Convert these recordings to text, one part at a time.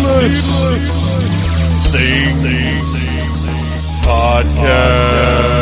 Needless Things Podcast.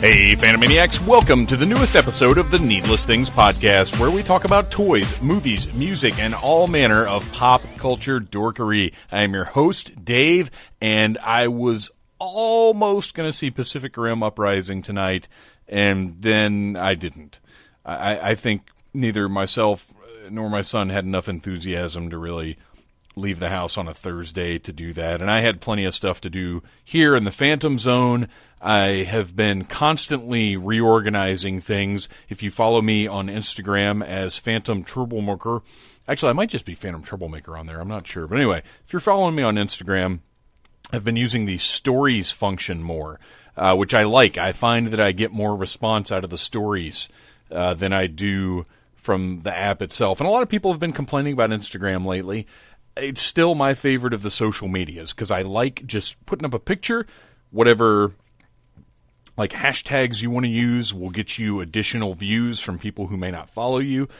Hey, Phantomaniacs, welcome to the newest episode of the Needless Things Podcast, where we talk about toys, movies, music, and all manner of pop culture dorkery. I am your host, Dave, and I was almost going to see Pacific Rim Uprising tonight, and then I didn't. I think neither myself nor my son had enough enthusiasm to really leave the house on a Thursday to do that, and I had plenty of stuff to do here in the Phantom Zone. I have been constantly reorganizing things. If you follow me on Instagram as Phantom Troublemaker, actually I might just be Phantom Troublemaker on there, I'm not sure. But anyway, if you're following me on Instagram, I've been using the stories function more, which I like. I find that I get more response out of the stories than I do from the app itself. And a lot of people have been complaining about Instagram lately. It's still my favorite of the social medias because I like just putting up a picture, whatever like hashtags you want to use will get you additional views from people who may not follow you.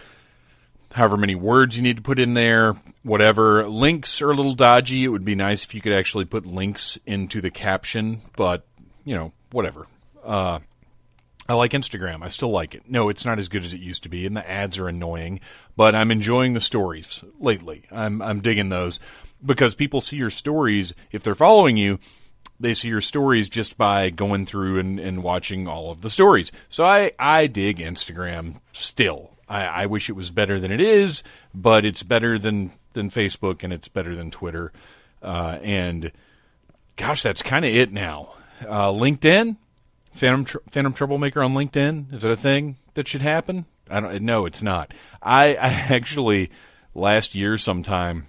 However many words you need to put in there, whatever. Links are a little dodgy. It would be nice if you could actually put links into the caption, but, you know, whatever. I like Instagram. I still like it. No, it's not as good as it used to be, and the ads are annoying, but I'm enjoying the stories lately. I'm digging those because people see your stories. If they're following you, they see your stories just by going through and watching all of the stories. So I dig Instagram still. I wish it was better than it is, but it's better than Facebook, and it's better than Twitter. And gosh, that's kind of it now. LinkedIn? Phantom Troublemaker on LinkedIn? Is that a thing that should happen? No, it's not. I actually, last year sometime,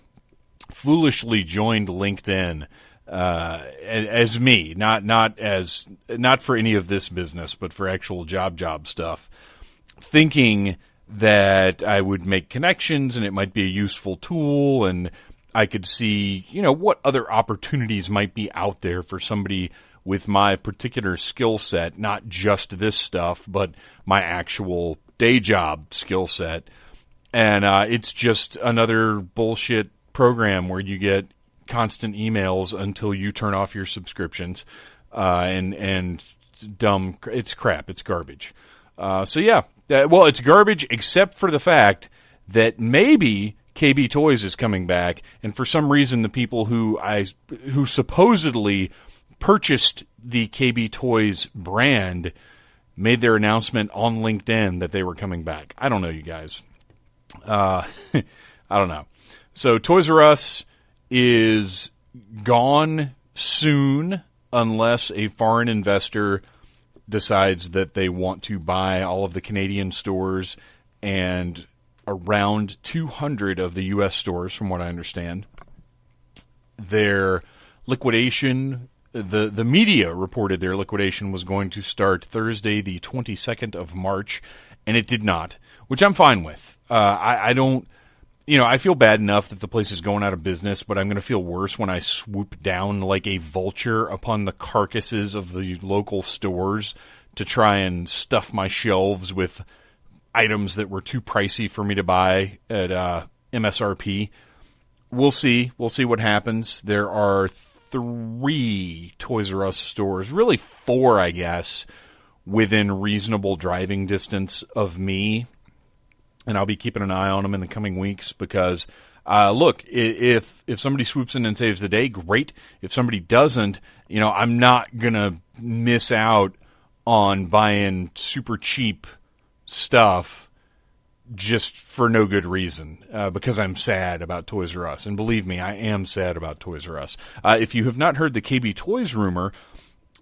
foolishly joined LinkedIn as me, not for any of this business, but for actual job stuff, thinking that I would make connections and it might be a useful tool and I could see, what other opportunities might be out there for somebody with my particular skill set, not just this stuff, but my actual day job skill set. And it's just another bullshit program where you get constant emails until you turn off your subscriptions, and dumb. It's crap. It's garbage. So yeah, it's garbage except for the fact that maybe KB Toys is coming back, and for some reason the people who supposedly purchased the KB Toys brand made their announcement on LinkedIn that they were coming back. I don't know, you guys. I don't know. So Toys R Us is gone soon unless a foreign investor decides that they want to buy all of the Canadian stores and around 200 of the U.S. stores, from what I understand. Their liquidation, the media reported their liquidation was going to start Thursday, the 22nd of March, and it did not, which I'm fine with. I don't... I feel bad enough that the place is going out of business, but I'm going to feel worse when I swoop down like a vulture upon the carcasses of the local stores to try and stuff my shelves with items that were too pricey for me to buy at MSRP. We'll see. We'll see what happens. There are 3 Toys R Us stores, really 4, I guess, within reasonable driving distance of me. And I'll be keeping an eye on them in the coming weeks because, look, if somebody swoops in and saves the day, great. If somebody doesn't, I'm not going to miss out on buying super cheap stuff just for no good reason, because I'm sad about Toys R Us. And believe me, I am sad about Toys R Us. If you have not heard the KB Toys rumor,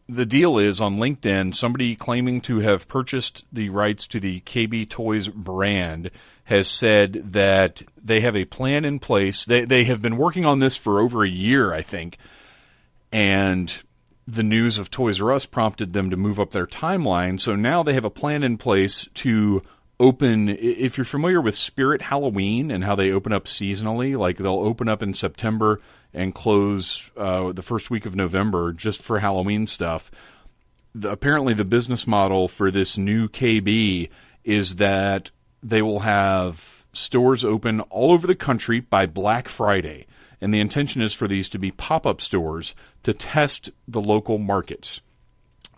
the deal is on LinkedIn, somebody claiming to have purchased the rights to the KB Toys brand has said that they have a plan in place. They have been working on this for over a year, I think, and the news of Toys R Us prompted them to move up their timeline. So now they have a plan in place to open, if you're familiar with Spirit Halloween and how they open up seasonally, like they'll open up in September and close the first week of November just for Halloween stuff. Apparently the business model for this new KB is that they will have stores open all over the country by Black Friday. And the intention is for these to be pop-up stores to test the local markets.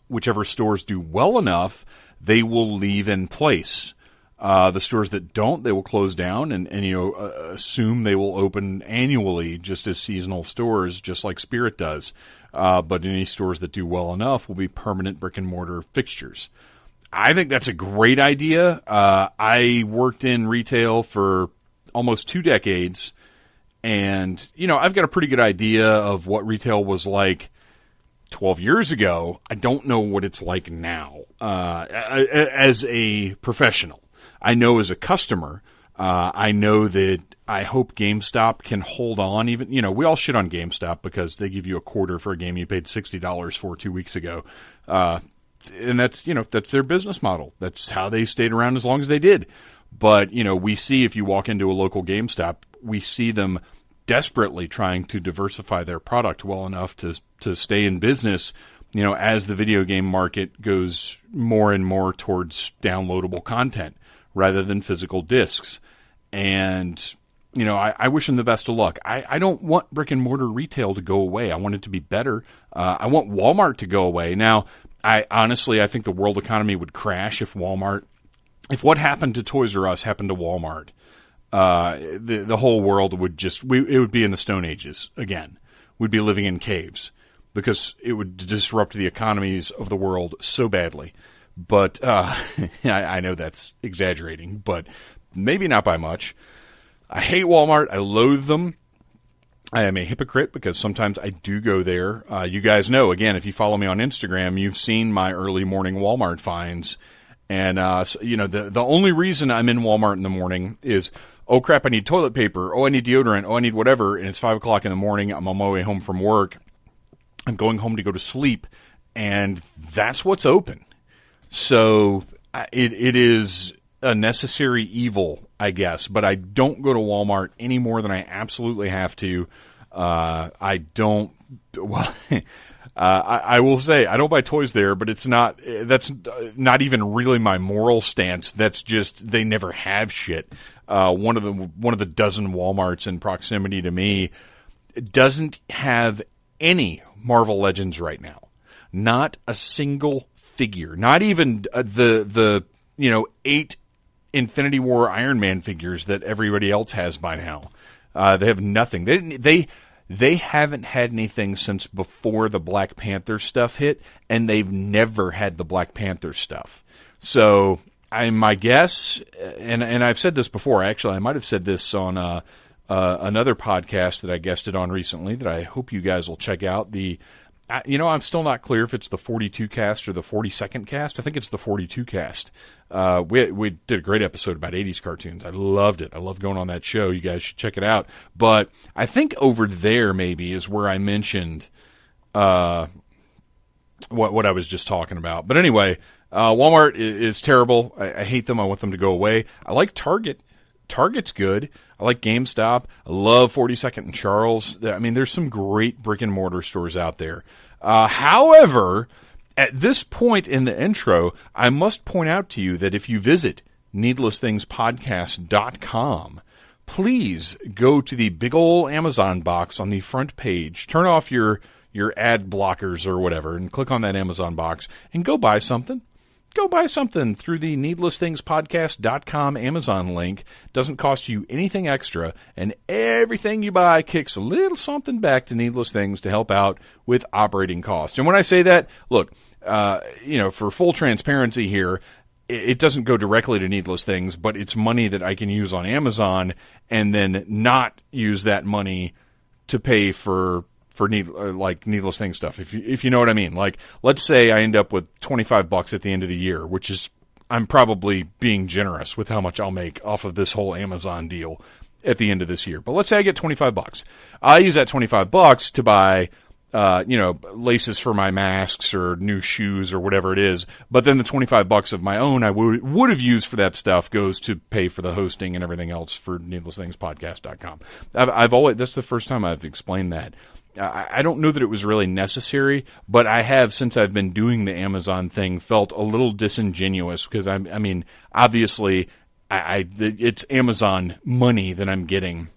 Whichever stores do well enough, they will leave in place. The stores that don't, they will close down and assume they will open annually just as seasonal stores, just like Spirit does. But any stores that do well enough will be permanent brick and mortar fixtures. I think that's a great idea. I worked in retail for almost 2 decades, and, I've got a pretty good idea of what retail was like 12 years ago. I don't know what it's like now. As a professional, I know as a customer, I know that I hope GameStop can hold on. Even, we all shit on GameStop because they give you a quarter for a game you paid $60 for 2 weeks ago. And that's their business model. That's how they stayed around as long as they did. But, we see, if you walk into a local GameStop, we see them desperately trying to diversify their product well enough to stay in business, as the video game market goes more and more towards downloadable content rather than physical discs. And, I wish them the best of luck. I don't want brick and mortar retail to go away. I want it to be better. I want Walmart to go away. Now, I think the world economy would crash if what happened to Toys R Us happened to Walmart. The whole world would it would be in the Stone Ages again. We'd be living in caves because it would disrupt the economies of the world so badly. But, I know that's exaggerating, but maybe not by much. I hate Walmart. I loathe them. I am a hypocrite because sometimes I do go there. You guys know, again, if you follow me on Instagram, you've seen my early morning Walmart finds. And, the only reason I'm in Walmart in the morning is, oh crap, I need toilet paper. Oh, I need deodorant. Oh, I need whatever. And it's 5 o'clock in the morning. I'm on my way home from work. I'm going home to go to sleep. And that's what's open. So it is a necessary evil, I guess. But I don't go to Walmart any more than I absolutely have to. I will say I don't buy toys there, but that's not even really my moral stance. That's just they never have shit. One of the dozen Walmarts in proximity to me doesn't have any Marvel Legends right now. Not a single figure. Not even the 8 Infinity War Iron Man figures that everybody else has by now. They have nothing. They haven't had anything since before the Black Panther stuff hit, and they've never had the Black Panther stuff. So, my guess, and I've said this before, actually, I might have said this on another podcast that I guested on recently that I hope you guys will check out. I'm still not clear if it's the 42 cast or the 42nd cast. I think it's the 42 cast. We did a great episode about 80s cartoons. I loved it. I love going on that show. You guys should check it out. But I think over there maybe is where I mentioned what I was just talking about. But anyway, Walmart is terrible. I hate them. I want them to go away. I like Target. Target's good. I like GameStop. I love 42nd and Charles. I mean, there's some great brick and mortar stores out there. However, at this point in the intro, I must point out to you that if you visit needlessthingspodcast.com, please go to the big ol' Amazon box on the front page. Turn off your ad blockers or whatever and click on that Amazon box and go buy something. Go buy something through the needlessthingspodcast.com Amazon link. Doesn't cost you anything extra, and everything you buy kicks a little something back to Needless Things to help out with operating costs. And when I say that, look, for full transparency here, it doesn't go directly to Needless Things, but it's money that I can use on Amazon and then not use that money to pay for Needless Things stuff, if you know what I mean. Like, let's say I end up with $25 at the end of the year, which is, I'm probably being generous with how much I'll make off of this whole Amazon deal at the end of this year. But let's say I get $25. I use that $25 to buy laces for my masks or new shoes or whatever it is. But then the $25 of my own I would have used for that stuff goes to pay for the hosting and everything else for needlessthingspodcast.com. I've always, that's the first time I've explained that. I don't know that it was really necessary, but I have, since I've been doing the Amazon thing, felt a little disingenuous because I mean, obviously it's Amazon money that I'm getting.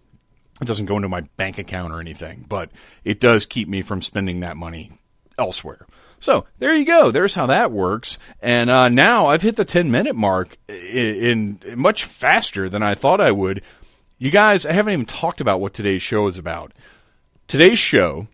It doesn't go into my bank account or anything, but it does keep me from spending that money elsewhere. So there you go. There's how that works. And now I've hit the 10-minute mark in much faster than I thought I would. You guys, I haven't even talked about what today's show is about. Today's show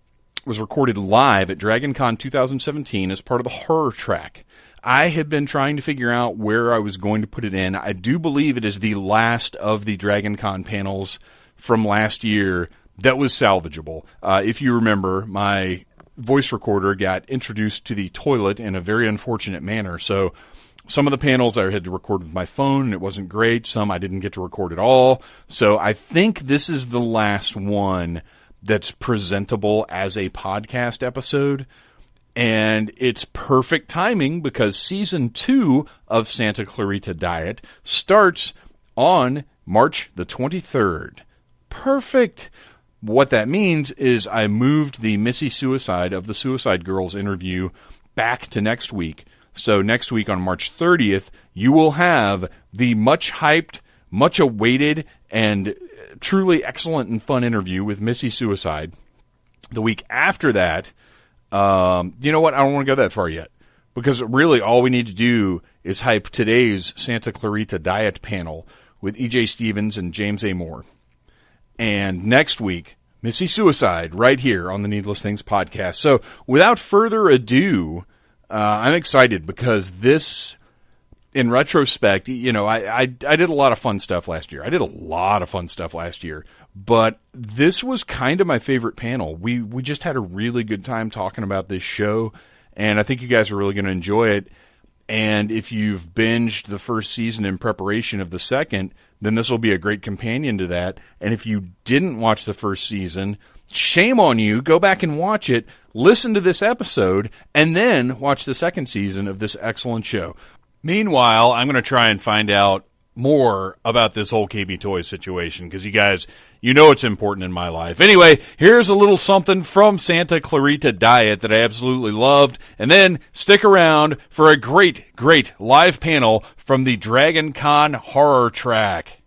was recorded live at DragonCon 2017 as part of the horror track. I had been trying to figure out where I was going to put it in. I do believe it is the last of the DragonCon panels from last year that was salvageable. If you remember, my voice recorder got introduced to the toilet in a very unfortunate manner. So some of the panels I had to record with my phone, and it wasn't great. Some I didn't get to record at all. So I think this is the last one that's presentable as a podcast episode. And it's perfect timing because season 2 of Santa Clarita Diet starts on March the 23rd. Perfect. What that means is I moved the Missy Suicide of the Suicide Girls interview back to next week. So next week on March 30th, you will have the much hyped, much awaited, and truly excellent and fun interview with Missy Suicide. The week after that, you know what? I don't want to go that far yet. Because really all we need to do is hype today's Santa Clarita Diet panel with E.J. Stevens and James A. Moore. And next week, Missy Suicide right here on the Needless Things podcast. So without further ado, I'm excited because this, in retrospect, I did a lot of fun stuff last year. But this was kind of my favorite panel. We just had a really good time talking about this show, and I think you guys are really going to enjoy it. And if you've binged the first season in preparation of the second, then this will be a great companion to that. And if you didn't watch the first season, shame on you. Go back and watch it, listen to this episode, and then watch the second season of this excellent show. Meanwhile, I'm going to try and find out more about this whole KB Toys situation because you guys, you know it's important in my life. Anyway, here's a little something from Santa Clarita Diet that I absolutely loved. And then stick around for a great, great live panel from the DragonCon horror track.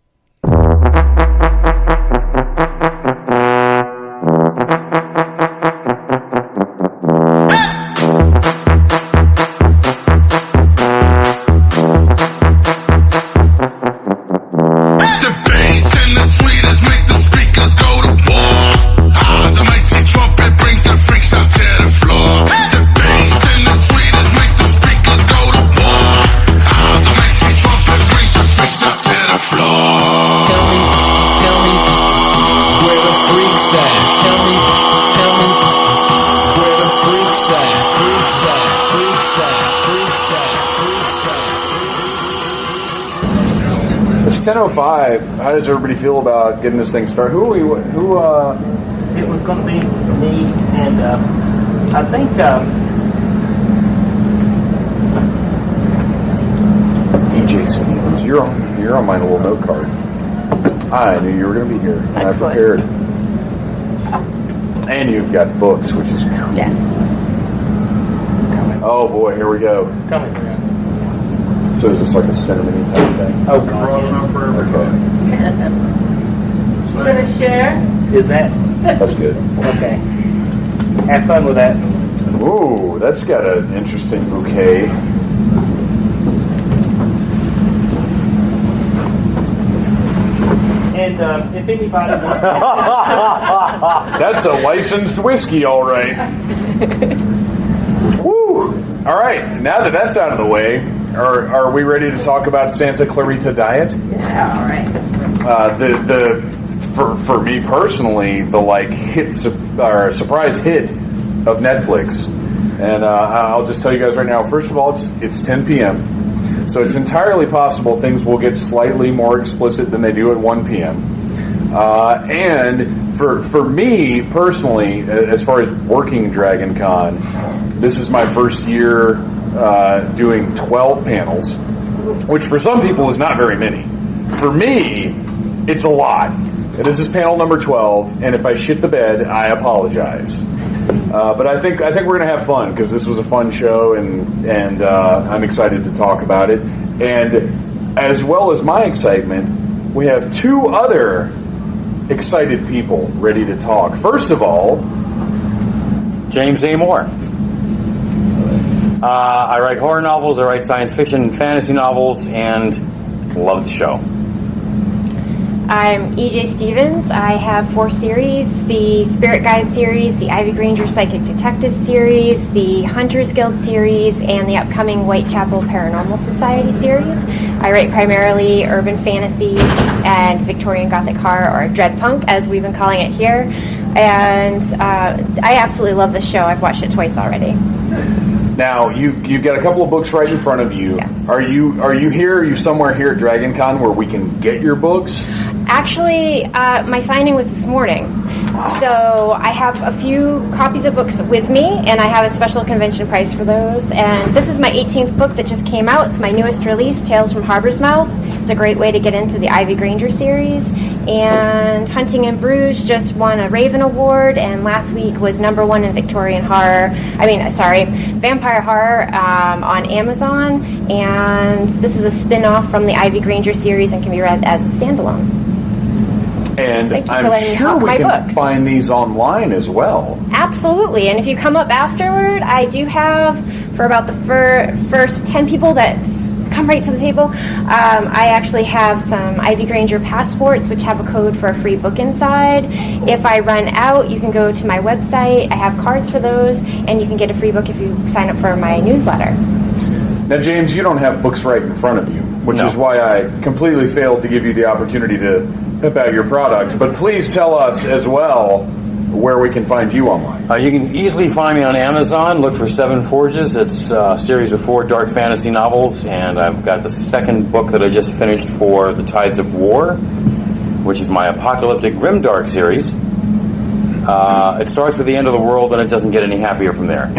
It's 10:05. How does everybody feel about getting this thing started? Who are we? It was going to be me, and I think E.J. Stevens. You're on my little note card. I knew you were going to be here. And I prepared. And you've got books, which is cool. yes. Oh boy, here we go. Coming around. So is this like a cinnamon type thing? Oh God. Okay. You gonna share? Is that That's good. okay? Have fun with that. Ooh, that's got an interesting bouquet. And if anybody wants, That's a licensed whiskey, all right. Woo! All right, now that that's out of the way, are we ready to talk about Santa Clarita Diet? Yeah, all right. For me personally, the surprise hit of Netflix, and I'll just tell you guys right now. First of all, it's 10 p.m., so it's entirely possible things will get slightly more explicit than they do at 1 p.m. And for me personally, as far as working Dragon Con, this is my first year doing 12 panels, which for some people is not very many. For me, it's a lot. This is panel number 12, and if I shit the bed, I apologize. But I think we're going to have fun because this was a fun show, and I'm excited to talk about it. And as well as my excitement, we have two other excited people ready to talk. First of all, James A. Moore. I write horror novels, I write science fiction and fantasy novels, and love the show. I'm E.J. Stevens. I have 4 series, the Spirit Guide series, the Ivy Granger Psychic Detective series, the Hunters Guild series, and the upcoming Whitechapel Paranormal Society series. I write primarily urban fantasy and Victorian Gothic horror, or dread punk, as we've been calling it here. And I absolutely love this show. I've watched it twice already. Now you've got a couple of books right in front of you. Yes. Are you here? Are you somewhere here at Dragon Con where we can get your books? Actually, my signing was this morning. So I have a few copies of books with me, and I have a special convention price for those. And this is my 18th book that just came out. It's my newest release, Tales from Harbor's Mouth. It's a great way to get into the Ivy Granger series. And Hunting in Bruges just won a Raven Award, and last week was #1 in vampire horror on Amazon. And this is a spin-off from the Ivy Granger series and can be read as a standalone. And Thank you for I'm letting me sure hawk we my can books. find these online as well. Absolutely, and if you come up afterward, I do have, for about the first 10 people that come right to the table, I actually have some Ivy Granger passports, which have a code for a free book inside. If I run out, you can go to my website. I have cards for those, and you can get a free book if you sign up for my newsletter. Now, James, you don't have books right in front of you, which is why I completely failed to give you the opportunity to pimp out your product. But please tell us as well where we can find you online. You can easily find me on Amazon. Look for Seven Forges. It's a series of 4 dark fantasy novels, and I've got the second book that I just finished for The Tides of War, which is my apocalyptic grimdark series. It starts with the end of the world, and it doesn't get any happier from there.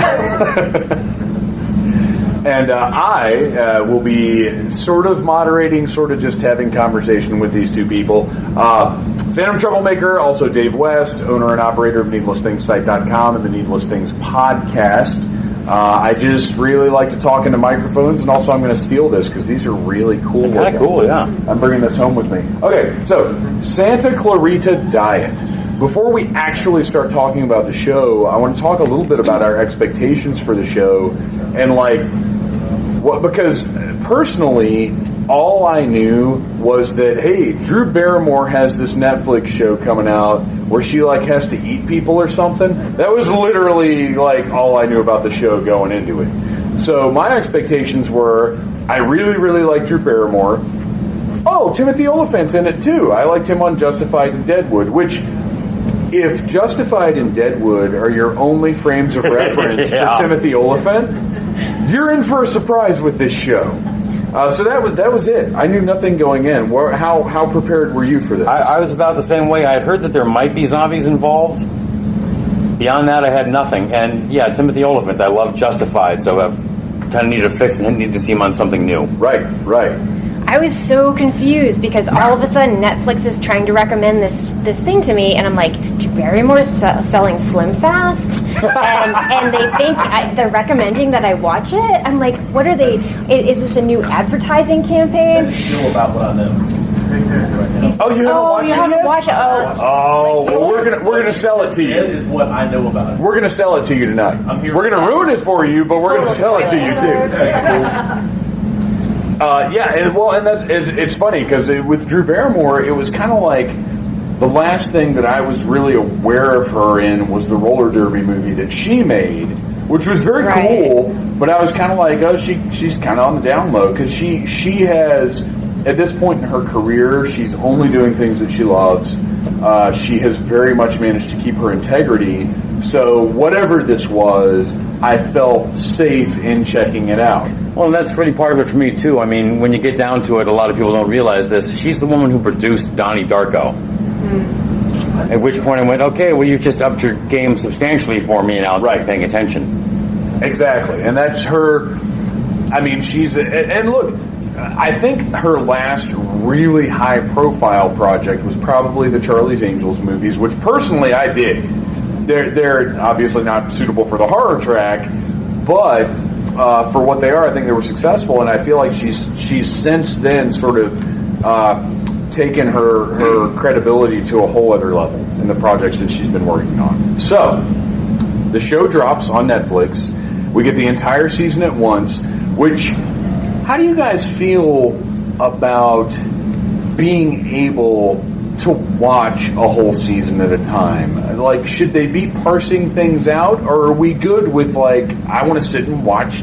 And I will be sort of moderating, sort of just having conversation with these two people. Phantom Troublemaker, also Dave West, owner and operator of NeedlessThingsSite.com and the Needless Things podcast. I just really like to talk into microphones, and also I'm going to steal this because these are really cool. Kind of cool, yeah. I'm bringing this home with me. Okay, so Santa Clarita Diet. Before we actually start talking about the show, I want to talk a little bit about our expectations for the show, and because personally, all I knew was that, hey, Drew Barrymore has this Netflix show coming out where she has to eat people or something. That was literally all I knew about the show going into it. So my expectations were, I really, really like Drew Barrymore. Oh, Timothy Olyphant's in it too. I liked him on Justified and Deadwood, which, if Justified and Deadwood are your only frames of reference for Timothy Olyphant, you're in for a surprise with this show. So that was it. I knew nothing going in. How prepared were you for this? I was about the same way. I had heard that there might be zombies involved. Beyond that, I had nothing. And yeah, Timothy Olyphant, I love Justified, so I kind of needed a fix and needed to see him on something new. Right. I was so confused because all of a sudden Netflix is trying to recommend this thing to me, and I'm like, Drew Barrymore's selling Slim Fast, and they think they're recommending that I watch it. I'm like, what are they? Is this a new advertising campaign? That's still about what I know. Oh, you haven't watched it yet? Oh, well, we're gonna sell it to you. That is what I know about it. We're gonna sell it to you tonight. We're gonna ruin it for you, but we're gonna sell it to you too. It's funny because with Drew Barrymore, it was kind of like the last thing that I was really aware of her in was the roller derby movie that she made, which was very cool. But I was kind of like, oh, she's kind of on the down low because she has, at this point in her career, she's only doing things that she loves. She has very much managed to keep her integrity. So whatever this was, I felt safe in checking it out. Well, that's really part of it for me, too. I mean, when you get down to it, a lot of people don't realize this. She's the woman who produced Donnie Darko. At which point I went, okay, well, you've just upped your game substantially for me, and I'll be paying attention. Exactly, and that's her. I mean, and look, I think her last really high-profile project was probably the Charlie's Angels movies, which personally I did. They're obviously not suitable for the horror track, but for what they are, I think they were successful, and I feel like she's since then sort of taken her credibility to a whole other level in the projects that she's been working on. So, the show drops on Netflix. We get the entire season at once, which, how do you guys feel about being able to watch a whole season at a time? Like, should they be parsing things out, or are we good with, like, I want to sit and watch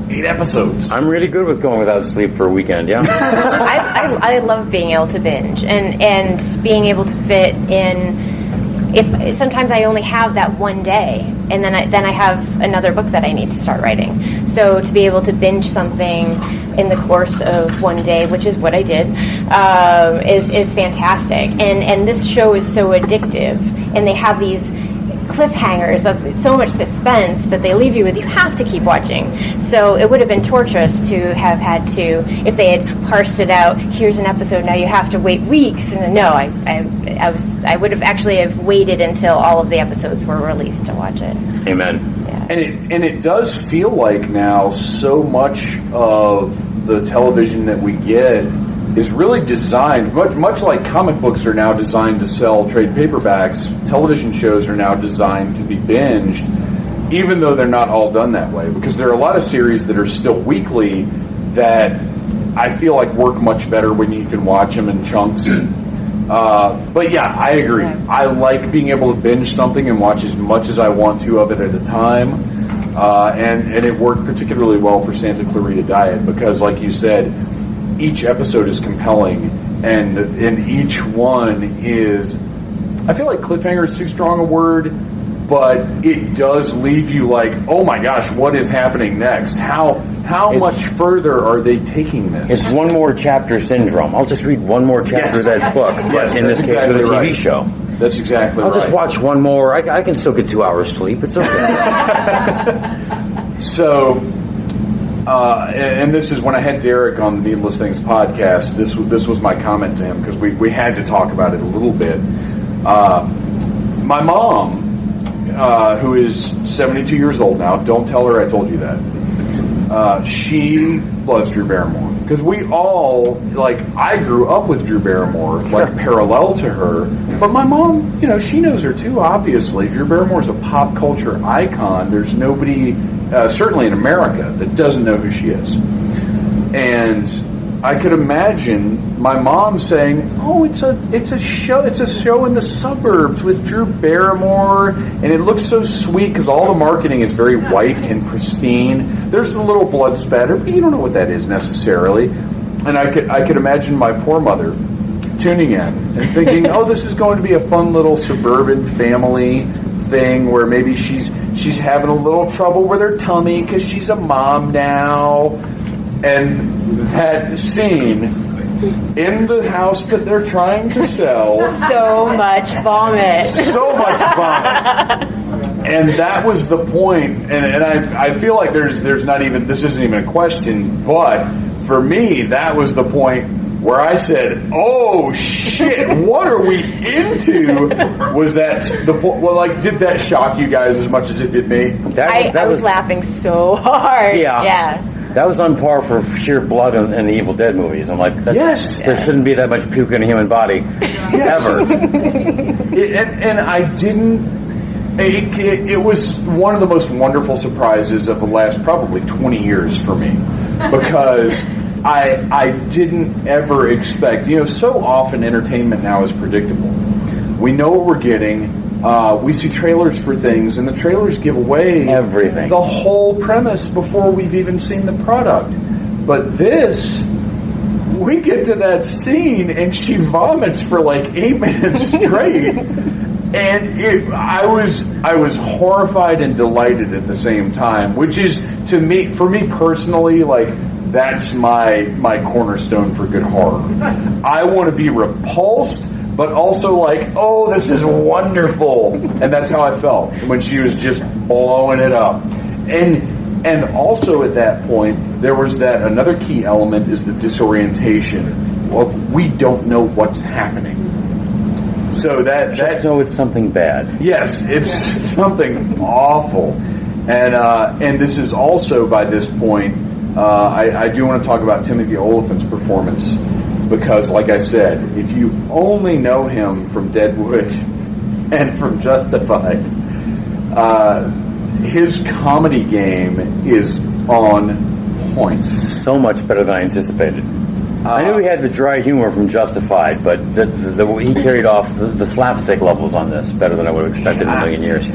8 episodes? I'm really good with going without sleep for a weekend, yeah. I love being able to binge and being able to fit in. If sometimes I only have that one day, and then I have another book that I need to start writing. So to be able to binge something in the course of one day, which is what I did, is fantastic. And this show is so addictive, and they have these cliffhangers of so much suspense that they leave you with. You have to keep watching. So it would have been torturous to have had to, if they had parsed it out, here's an episode, now you have to wait weeks. And no, I would have actually have waited until all of the episodes were released to watch it. Amen. Yeah. And it does feel like now so much of the television that we get is really designed, much like comic books are now designed to sell trade paperbacks, television shows are now designed to be binged, even though they're not all done that way. Because there are a lot of series that are still weekly that I feel like work much better when you can watch them in chunks. But yeah, I agree. I like being able to binge something and watch as much as I want to of it at a time. And it worked particularly well for Santa Clarita Diet because, like you said, each episode is compelling, and each one is, I feel like cliffhanger is too strong a word, but it does leave you like, oh my gosh, what is happening next? How much further are they taking this? It's one more chapter syndrome. I'll just read one more chapter of that book, but in this case with a TV show. That's exactly right. I'll just watch one more. I can still get 2 hours sleep. It's okay. So, and this is when I had Derek on the Needless Things podcast. This was my comment to him because we had to talk about it a little bit. My mom, who is 72 years old now, don't tell her I told you that. She loves Drew Barrymore because we all, like, I grew up with Drew Barrymore, like parallel to her. But my mom, she knows her too. Obviously, Drew Barrymore is a pop culture icon. There's nobody, certainly in America, that doesn't know who she is. And I could imagine my mom saying, "Oh, it's a show in the suburbs with Drew Barrymore, and it looks so sweet because all the marketing is very white and pristine. There's a little blood spatter, but you don't know what that is necessarily." And I could imagine my poor mother tuning in and thinking, "Oh, this is going to be a fun little suburban family thing where maybe she's having a little trouble with her tummy because she's a mom now." And that scene in the house that they're trying to sell. So much vomit. So much vomit. And that was the point. And I feel like there's not even, this isn't even a question, but for me, that was the point where I said, "Oh shit, what are we into?" Was that did that shock you guys as much as it did me? I was laughing so hard. Yeah. That was on par for sheer blood in the Evil Dead movies. I'm like, yes, there shouldn't be that much puke in a human body ever. And I didn't. It was one of the most wonderful surprises of the last probably 20 years for me, because I didn't ever expect. So often entertainment now is predictable. We know what we're getting. We see trailers for things, and the trailers give away everything, the whole premise before we've even seen the product. But this, we get to that scene, and she vomits for like 8 minutes straight, and I was horrified and delighted at the same time, which is, for me personally, like, that's my cornerstone for good horror. I want to be repulsed but also like, oh, this is wonderful. And that's how I felt when she was just blowing it up. And also at that point, there was that another key element is the disorientation of we don't know what's happening. So Just know it's something bad. yes, it's something awful. And this is also by this point, I do want to talk about Timothy Olyphant's performance because, like I said, if you only know him from Deadwood and from Justified, his comedy game is on point. So much better than I anticipated. I knew he had the dry humor from Justified, but he carried off the slapstick levels on this better than I would have expected in a million years.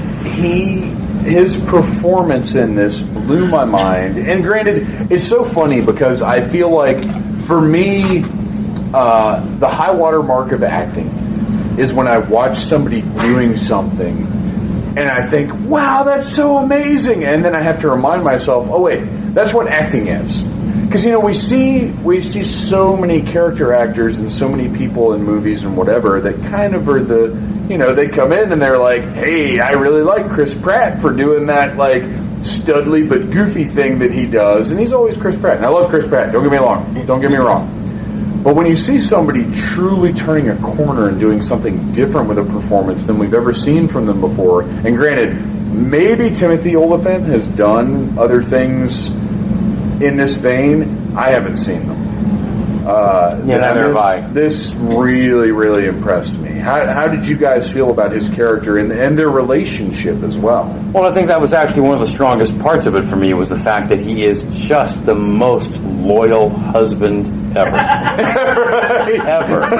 His performance in this blew my mind. And granted, it's so funny because I feel like, for me, the high water mark of acting is when I watch somebody doing something and I think, wow, that's so amazing. And then I have to remind myself, oh wait, that's what acting is. Because, we see so many character actors and so many people in movies and whatever that kind of are they come in and they're like, hey, I really like Chris Pratt for doing that, like, studly but goofy thing that he does. And he's always Chris Pratt. And I love Chris Pratt, don't get me wrong. But when you see somebody truly turning a corner and doing something different with a performance than we've ever seen from them before, and granted, maybe Timothy Olyphant has done other things in this vein, I haven't seen them. Neither have I. This really, really impressed me. How did you guys feel about his character and their relationship as well? Well, I think that was actually one of the strongest parts of it for me, was the fact that he is just the most loyal husband ever. Ever.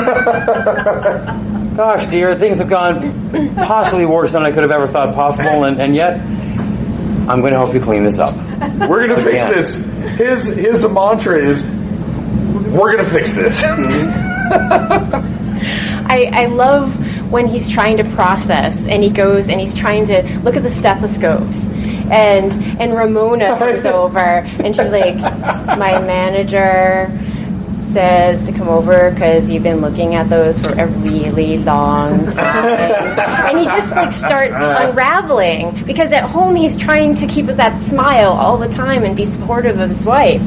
Gosh, dear, things have gone possibly worse than I could have ever thought possible, and yet I'm going to help you clean this up. We're going to fix this. His mantra is, we're going to fix this. I love when he's trying to process and he goes and he's trying to look at the stethoscopes and Ramona comes over and she's like, my manager says to come over because you've been looking at those for a really long time. And he just like starts unraveling because at home he's trying to keep that smile all the time and be supportive of his wife,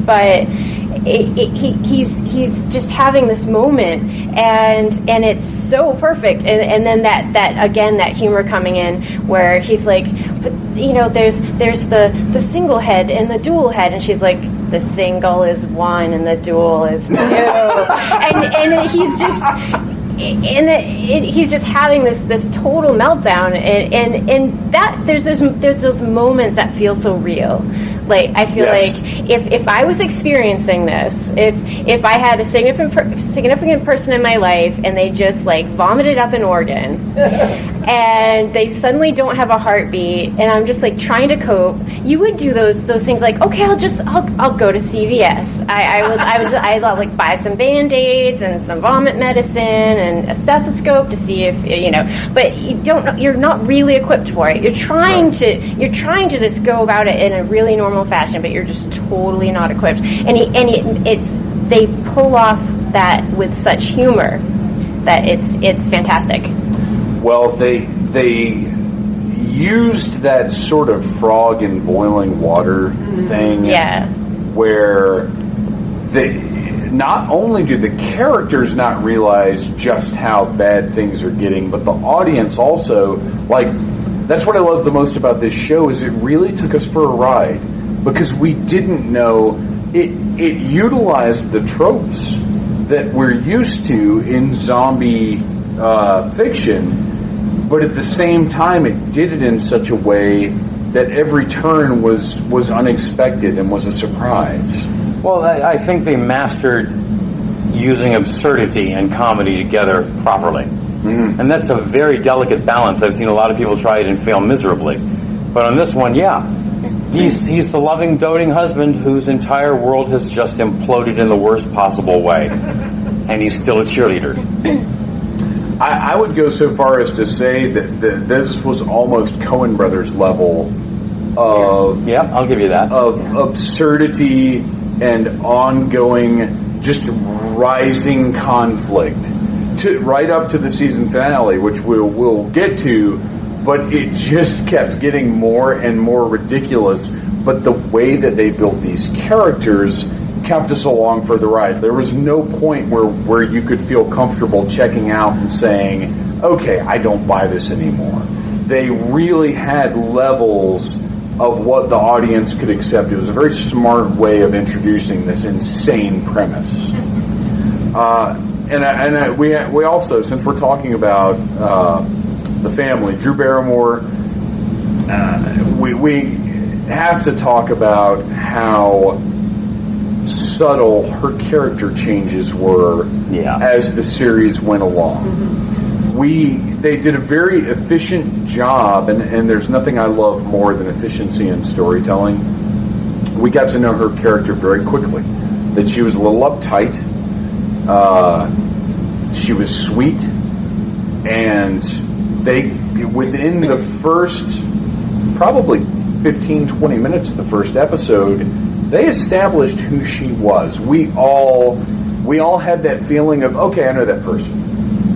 but he's just having this moment and it's so perfect and then that again that humor coming in where he's like, but there's the single head and the dual head, and she's like, the single is one and the dual is two. and he's just he's just having this total meltdown and that there's those moments that feel so real. Like, I feel like if I was experiencing this, if I had a significant person in my life and they just like vomited up an organ and they suddenly don't have a heartbeat and I'm just like trying to cope, you would do those things like, okay, I'll go to CVS. I'd like buy some Band-Aids and some vomit medicine and a stethoscope to see if but you're not really equipped for it. You're trying to just go about it in a really normal fashion, but you're just totally not equipped. They pull off that with such humor that it's fantastic. Well, they used that sort of frog in boiling water thing, where not only do the characters not realize just how bad things are getting, but the audience also, like, that's what I love the most about this show, is it really took us for a ride. Because we didn't know, it utilized the tropes that we're used to in zombie fiction, but at the same time it did it in such a way that every turn was unexpected and was a surprise. Well, I think they mastered using absurdity and comedy together properly. Mm-hmm. And that's a very delicate balance. I've seen a lot of people try it and fail miserably. But on this one, he's the loving, doting husband whose entire world has just imploded in the worst possible way. And he's still a cheerleader. I would go so far as to say that this was almost Coen Brothers level of... Yeah, I'll give you that. Of absurdity and ongoing, just rising conflict. right up to the season finale, which we'll get to, but it just kept getting more and more ridiculous. But the way that they built these characters kept us along for the ride. There was no point where you could feel comfortable checking out and saying, okay, I don't buy this anymore. They really had levels of what the audience could accept. It was a very smart way of introducing this insane premise. We also, since we're talking about the family, Drew Barrymore, we have to talk about how subtle her character changes were as the series went along. They did a very efficient job, and there's nothing I love more than efficiency in storytelling. We got to know her character very quickly. That she was a little uptight, she was sweet, and within the first probably 15-20 minutes of the first episode, they established who she was. We all had that feeling of, okay, I know that person.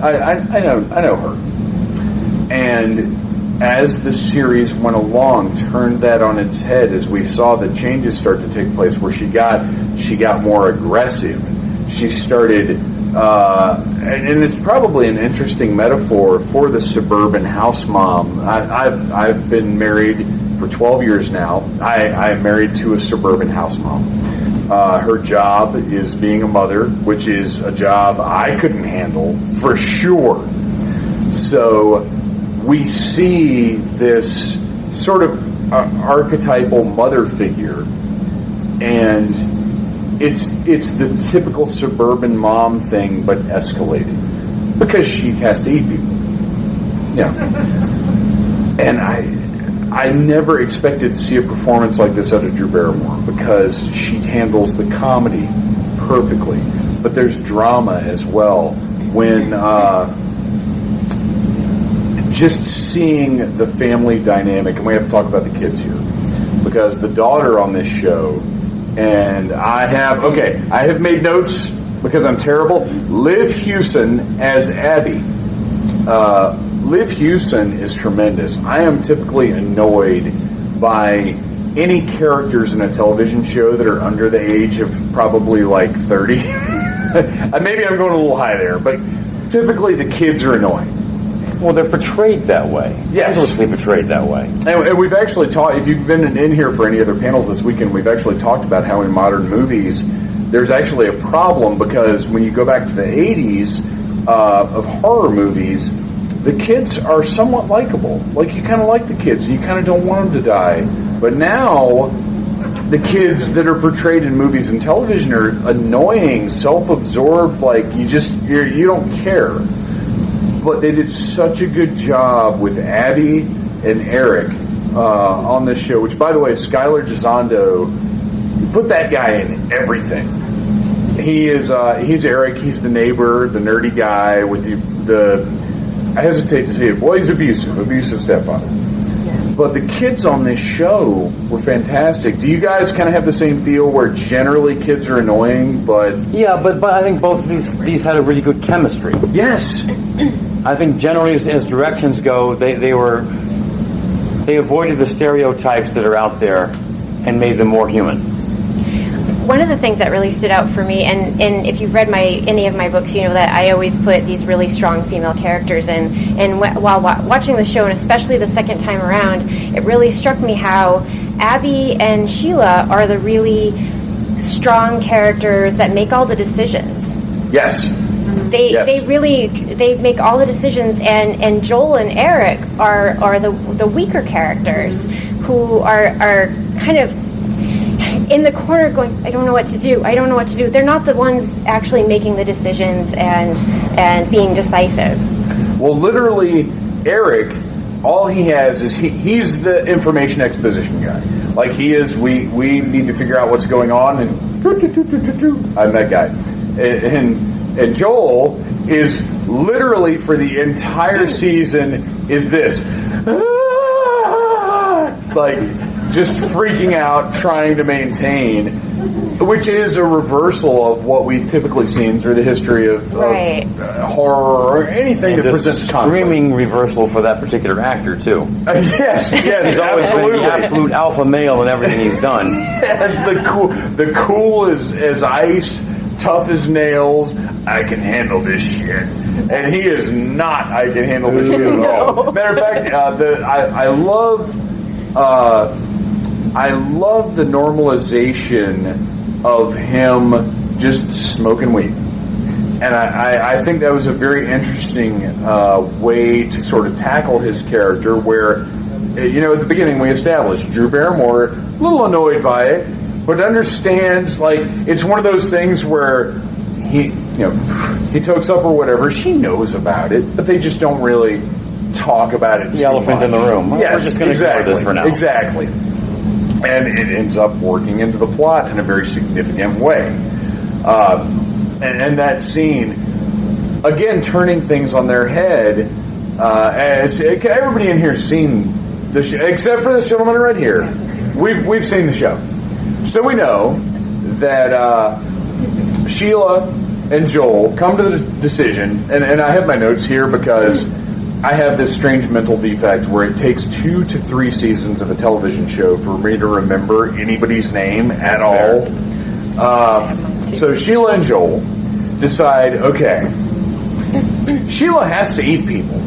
I know her. And as the series went along, turned that on its head as we saw the changes start to take place, where she got more aggressive. She started, and it's probably an interesting metaphor for the suburban house mom. I've been married for 12 years now. I am married to a suburban house mom. Her job is being a mother, which is a job I couldn't handle for sure. So we see this sort of archetypal mother figure, and it's the typical suburban mom thing, but escalated because she has to eat people. Yeah, and I never expected to see a performance like this out of Drew Barrymore, because she handles the comedy perfectly, but there's drama as well. When just seeing the family dynamic, and we have to talk about the kids here, because the daughter on this show, and I have made notes because I'm terrible. Liv Hewson as Abby. Liv Hewson is tremendous. I am typically annoyed by any characters in a television show that are under the age of probably like 30. Maybe I'm going a little high there, but typically the kids are annoying. Well, they're portrayed that way. Yes. Endlessly portrayed that way. And we've actually talked, if you've been in here for any other panels this weekend, we've actually talked about how in modern movies, there's actually a problem, because when you go back to the 80s of horror movies, the kids are somewhat likable. Like, you kind of like the kids, and you kind of don't want them to die. But now, the kids that are portrayed in movies and television are annoying, self-absorbed, like, you don't care. But they did such a good job with Abby and Eric on this show, which, by the way, Skylar Gisondo, put that guy in everything. He's Eric, he's the neighbor, the nerdy guy with the I hesitate to say it, boy, he's abusive stepfather. But the kids on this show were fantastic. Do you guys kind of have the same feel where generally kids are annoying, but... Yeah, but I think both of these had a really good chemistry. Yes. I think generally as directions go, they avoided the stereotypes that are out there and made them more human. One of the things that really stood out for me, and if you've read any of my books, you know that I always put these really strong female characters in. And while watching the show, and especially the second time around, it really struck me how Abby and Sheila are the really strong characters that make all the decisions. Yes. They make all the decisions, and Joel and Eric are the weaker characters who are kind of in the corner going, I don't know what to do. They're not the ones actually making the decisions and being decisive. Well, literally, Eric, all he has is he's the information exposition guy. Like, he is, we need to figure out what's going on, and I'm that guy. And Joel is literally, for the entire season, is this. Like, just freaking out, trying to maintain, which is a reversal of what we've typically seen through the history of horror or anything that presents conflict. Screaming reversal for that particular actor too. Yes, He's always been absolutely. the absolute alpha male in everything he's done. Yes, the cool as ice, tough as nails. I can handle this shit, and he is not. I can handle this shit at all. Matter of fact, I love the normalization of him just smoking weed. And I think that was a very interesting way to sort of tackle his character where, you know, at the beginning we established Drew Barrymore, a little annoyed by it, but understands, like, it's one of those things where he tokes up or whatever, she knows about it, but they just don't really talk about it. The elephant in the room. Well, yes, we're just going to ignore this for now. Exactly. And it ends up working into the plot in a very significant way. And that scene, again, turning things on their head. Everybody in here has seen the show, except for this gentleman right here. We've seen the show, so we know that Sheila and Joel come to the decision. And I have my notes here because I have this strange mental defect where it takes 2 to 3 seasons of a television show for me to remember anybody's name at all. So Sheila and Joel decide, okay, Sheila has to eat people.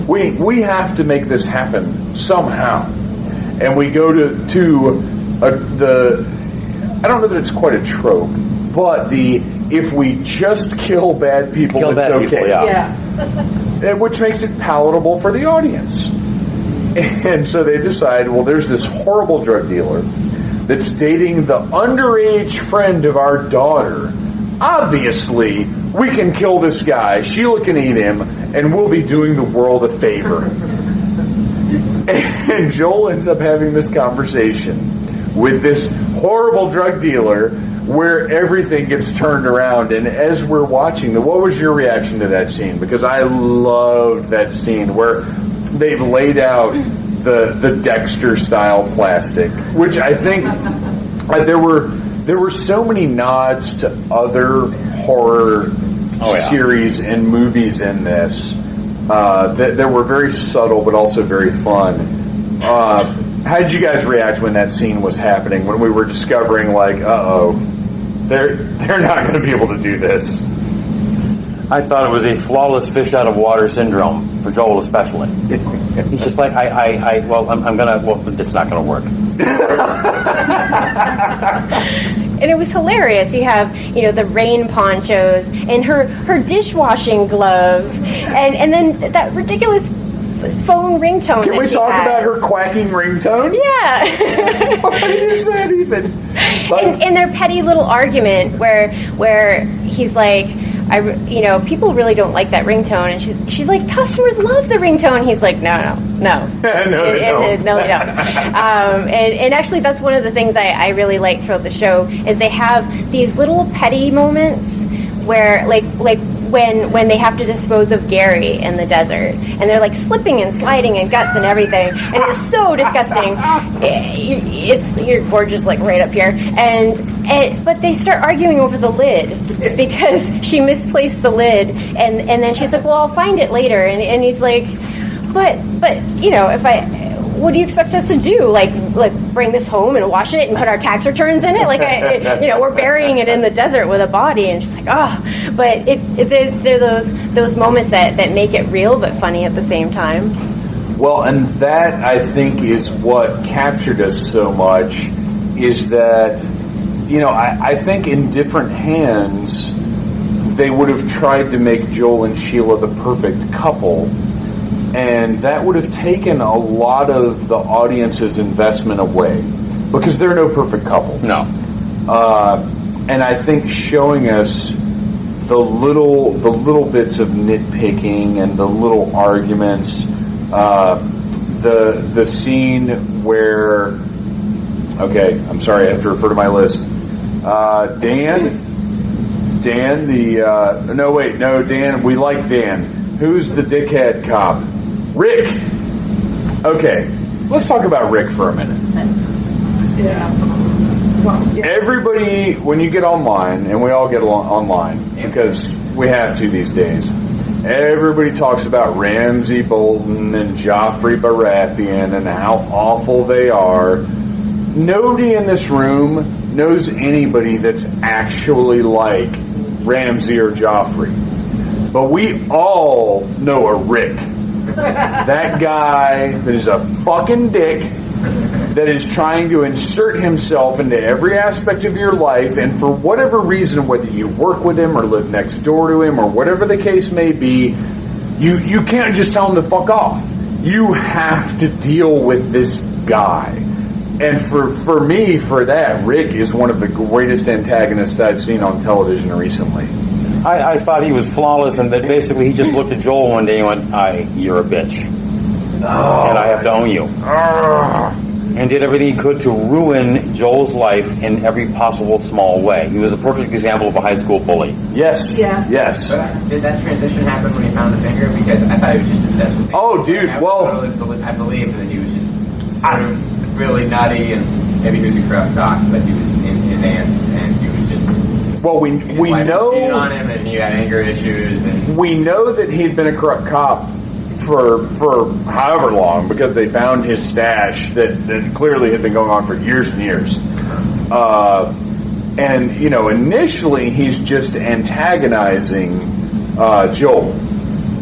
We have to make this happen somehow. And we go to I don't know that it's quite a trope, but if we just kill bad people, it's okay. People, yeah. Which makes it palatable for the audience. And so they decide, well, there's this horrible drug dealer that's dating the underage friend of our daughter. Obviously, we can kill this guy, Sheila can eat him, and we'll be doing the world a favor. And Joel ends up having this conversation with this horrible drug dealer where everything gets turned around. And as we're watching, what was your reaction to that scene? Because I loved that scene where they've laid out the Dexter-style plastic, which I think there were so many nods to other horror series and movies in this that were very subtle but also very fun. How did you guys react when that scene was happening, when we were discovering, like, they're not going to be able to do this? I thought it was a flawless fish out of water syndrome for Joel, especially. He's just like, it's not going to work. And it was hilarious. You have, the rain ponchos and her dishwashing gloves, and then that ridiculous phone ringtone. Can we talk about her quacking ringtone? Yeah. What is that even? In their petty little argument where he's like, people really don't like that ringtone, and she's like, customers love the ringtone. He's like, no. No, they don't. And actually, that's one of the things I really like throughout the show is they have these little petty moments where, like when they have to dispose of Gary in the desert, and they're like slipping and sliding and guts and everything, and it's so disgusting. You're gorgeous, like right up here, but they start arguing over the lid because she misplaced the lid, and then she's like, well, I'll find it later, and he's like, but what do you expect us to do? Like bring this home and wash it and put our tax returns in it? Like, we're burying it in the desert with a body, and she's like, but they're those moments that make it real but funny at the same time. Well, and that, I think, is what captured us so much, is that, I think in different hands, they would have tried to make Joel and Sheila the perfect couple, and that would have taken a lot of the audience's investment away, because there are no perfect couples. No. And I think showing us the little bits of nitpicking and the little arguments, the scene where, okay, I'm sorry, I have to refer to my list. Dan, we like Dan. Who's the dickhead cop? Rick. Okay, let's talk about Rick for a minute. Yeah. Everybody, when you get online, and we all get online because we have to these days, everybody talks about Ramsay Bolton and Joffrey Baratheon and how awful they are. Nobody in this room knows anybody that's actually like Ramsay or Joffrey. But we all know a Rick. That guy that is a fucking dick that is trying to insert himself into every aspect of your life, and for whatever reason, whether you work with him or live next door to him or whatever the case may be, you can't just tell him to fuck off. You have to deal with this guy. And for me, for that, Rick is one of the greatest antagonists I've seen on television recently. I thought he was flawless, and that basically he just looked at Joel one day and went, you're a bitch. And I have to own you. And did everything he could to ruin Joel's life in every possible small way. He was a perfect example of a high school bully. Yes. Yeah. Yes. But did that transition happen when he found the finger? Because I thought he was just obsessed with fingers. Oh, dude, I believe that he was just sort of really nutty, and maybe he was a corrupt cock, but he was in his ants, and he was just... Well, we know... cheated on him, and he had anger issues, and... We know that he'd been a corrupt cop for however long, because they found his stash that clearly had been going on for years and years. And, you know, initially he's just antagonizing Joel.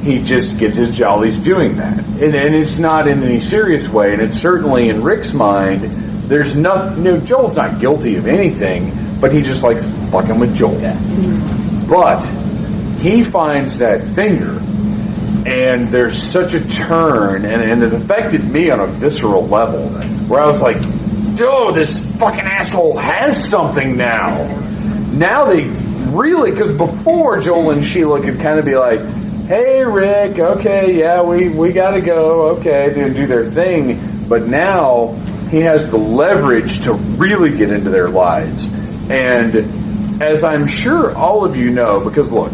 He just gets his jollies doing that. And it's not in any serious way, and it's certainly in Rick's mind, there's nothing, you know, Joel's not guilty of anything, but he just likes fucking with Joel. Yeah. But he finds that finger, and there's such a turn, and it affected me on a visceral level, where I was like, dude, this fucking asshole has something now. Now they really, because before Joel and Sheila could kind of be like, hey Rick, okay, yeah, we gotta go, okay, do their thing, but now he has the leverage to really get into their lives. And as I'm sure all of you know, because look,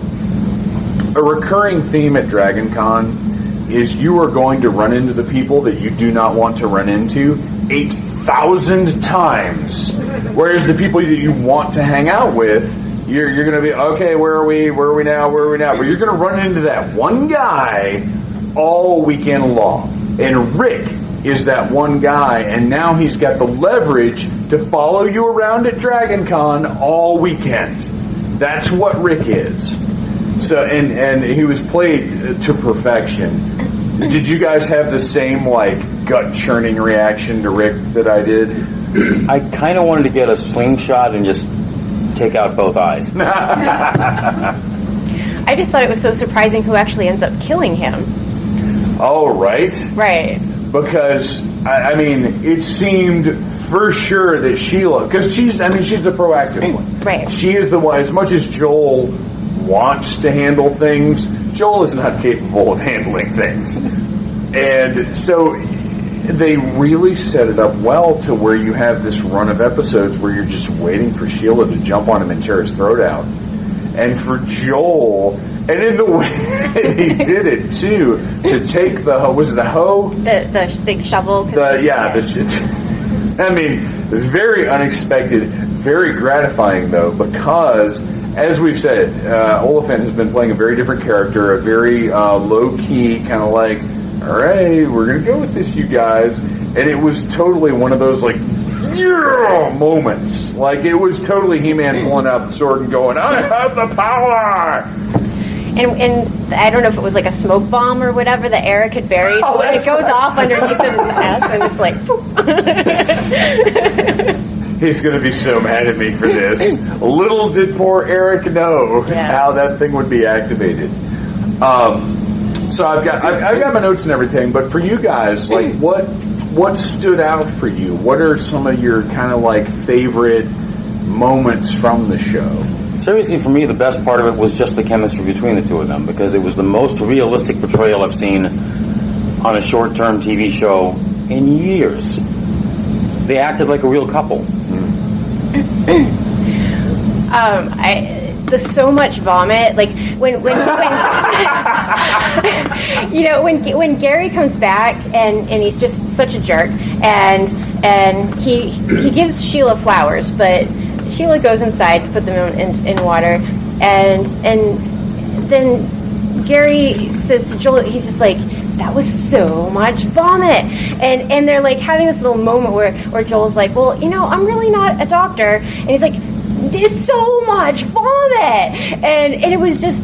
a recurring theme at DragonCon is you are going to run into the people that you do not want to run into 8,000 times. Whereas the people that you want to hang out with, you're going to be, okay, where are we now? But you're going to run into that one guy all weekend long. And Rick is that one guy, and now he's got the leverage to follow you around at DragonCon all weekend. That's what Rick is. So, and he was played to perfection. Did you guys have the same, like, gut-churning reaction to Rick that I did? I kind of wanted to get a slingshot and just take out both eyes. I just thought it was so surprising who actually ends up killing him. Oh, right? Right. Because, I mean, it seemed for sure that Sheila, because she's the proactive one. Right. She is the one, as much as Joel wants to handle things, Joel is not capable of handling things. And so they really set it up well to where you have this run of episodes where you're just waiting for Sheila to jump on him and tear his throat out. And for Joel, and in the way he did it too, to take the hoe, was it the hoe? The big shovel. I mean, very unexpected, very gratifying though, because as we've said, Olyphant has been playing a very different character, a very low-key, kind of like, all right, we're going to go with this, you guys. And it was totally one of those, like, yeah moments. Like, it was totally He-Man pulling out the sword and going, I have the power! And I don't know if it was like a smoke bomb or whatever that Eric had buried. Oh, it goes off underneath of his ass, and it's like, he's going to be so mad at me for this. Little did poor Eric know how that thing would be activated. So I've got my notes and everything, but for you guys, like, what stood out for you? What are some of your kind of like favorite moments from the show? Seriously, for me, the best part of it was just the chemistry between the two of them, because it was the most realistic portrayal I've seen on a short-term TV show in years. They acted like a real couple. There's so much vomit. Like when you know, when Gary comes back and he's just such a jerk, and he gives Sheila flowers, but Sheila goes inside to put them in water, and then Gary says to Joel, he's just like, that was so much vomit. And they're like having this little moment where Joel's like, well, I'm really not a doctor. And he's like, it's so much vomit. And it was just,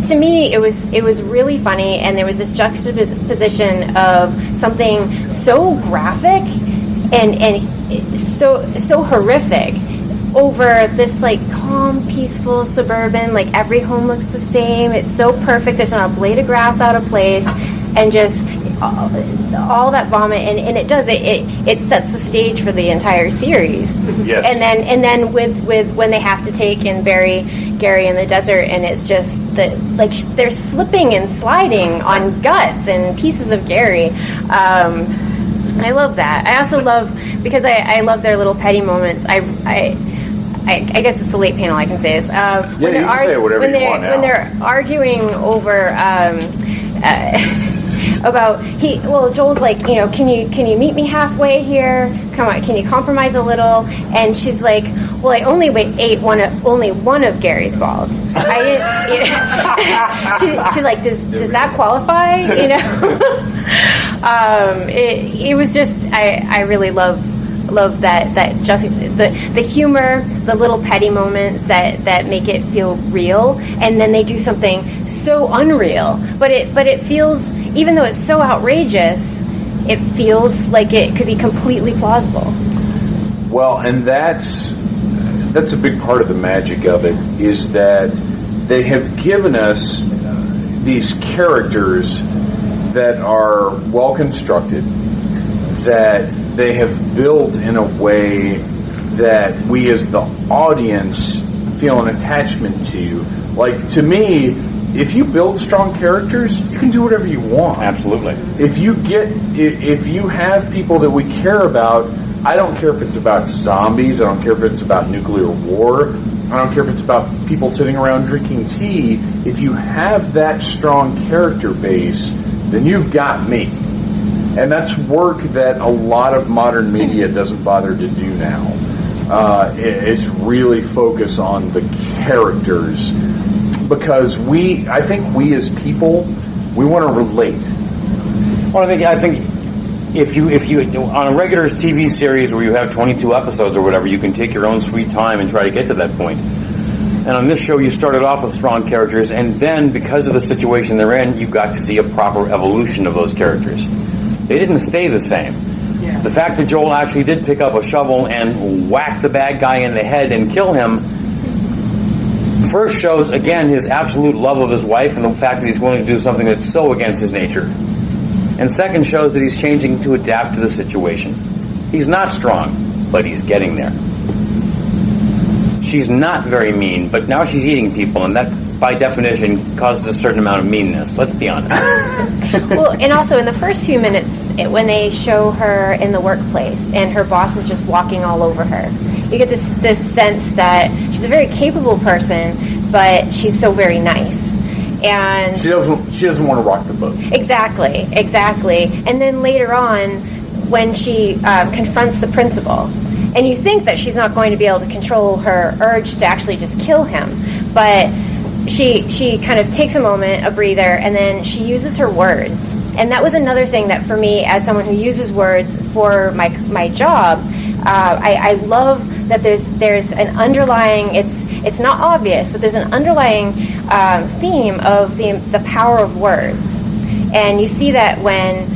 to me, it was really funny. And there was this juxtaposition of something so graphic and so horrific over this like calm, peaceful suburban, like every home looks the same. It's so perfect. There's not a blade of grass out of place. And just all that vomit, and it does it sets the stage for the entire series. Yes. And then with when they have to take in Gary in the desert, and it's just they're slipping and sliding on guts and pieces of Gary. I love that. I also love, because I love their little petty moments. I guess it's a late panel. I can say this. You can say whatever you want now. When they're arguing over. About Joel's like, can you meet me halfway here? Come on, can you compromise a little? And she's like, well, I only ate only one of Gary's balls. I didn't. She's like, does that qualify? It was just, I really love that just the humor, the little petty moments that make it feel real, and then they do something so unreal, but it feels, even though it's so outrageous, it feels like it could be completely plausible. Well, and that's a big part of the magic of it, is that they have given us these characters that are well constructed, that they have built in a way that we as the audience feel an attachment to. Like, to me, if you build strong characters, you can do whatever you want. Absolutely. If you have people that we care about, I don't care if it's about zombies, I don't care if it's about nuclear war, I don't care if it's about people sitting around drinking tea. If you have that strong character base, then you've got me. And that's work that a lot of modern media doesn't bother to do now. It's really focus on the characters, because I think we as people, we want to relate. Well, I think if you on a regular TV series where you have 22 episodes or whatever, you can take your own sweet time and try to get to that point. And on this show, you started off with strong characters, and then because of the situation they're in, you got to see a proper evolution of those characters. They didn't stay the same. Yeah. The fact that Joel actually did pick up a shovel and whack the bad guy in the head and kill him first shows, again, his absolute love of his wife and the fact that he's willing to do something that's so against his nature. And second shows that he's changing to adapt to the situation. He's not strong, but he's getting there. She's not very mean, but now she's eating people, and that, by definition, causes a certain amount of meanness. Let's be honest. Well, and also in the first few minutes, when they show her in the workplace and her boss is just walking all over her, you get this sense that she's a very capable person, but she's so very nice. And she doesn't want to rock the boat. Exactly. And then later on, when she confronts the principal, and you think that she's not going to be able to control her urge to actually just kill him, but she kind of takes a moment, a breather, and then she uses her words. And that was another thing that, for me, as someone who uses words for my job, I love that there's an underlying, it's not obvious, but there's an underlying theme of the power of words. And you see that when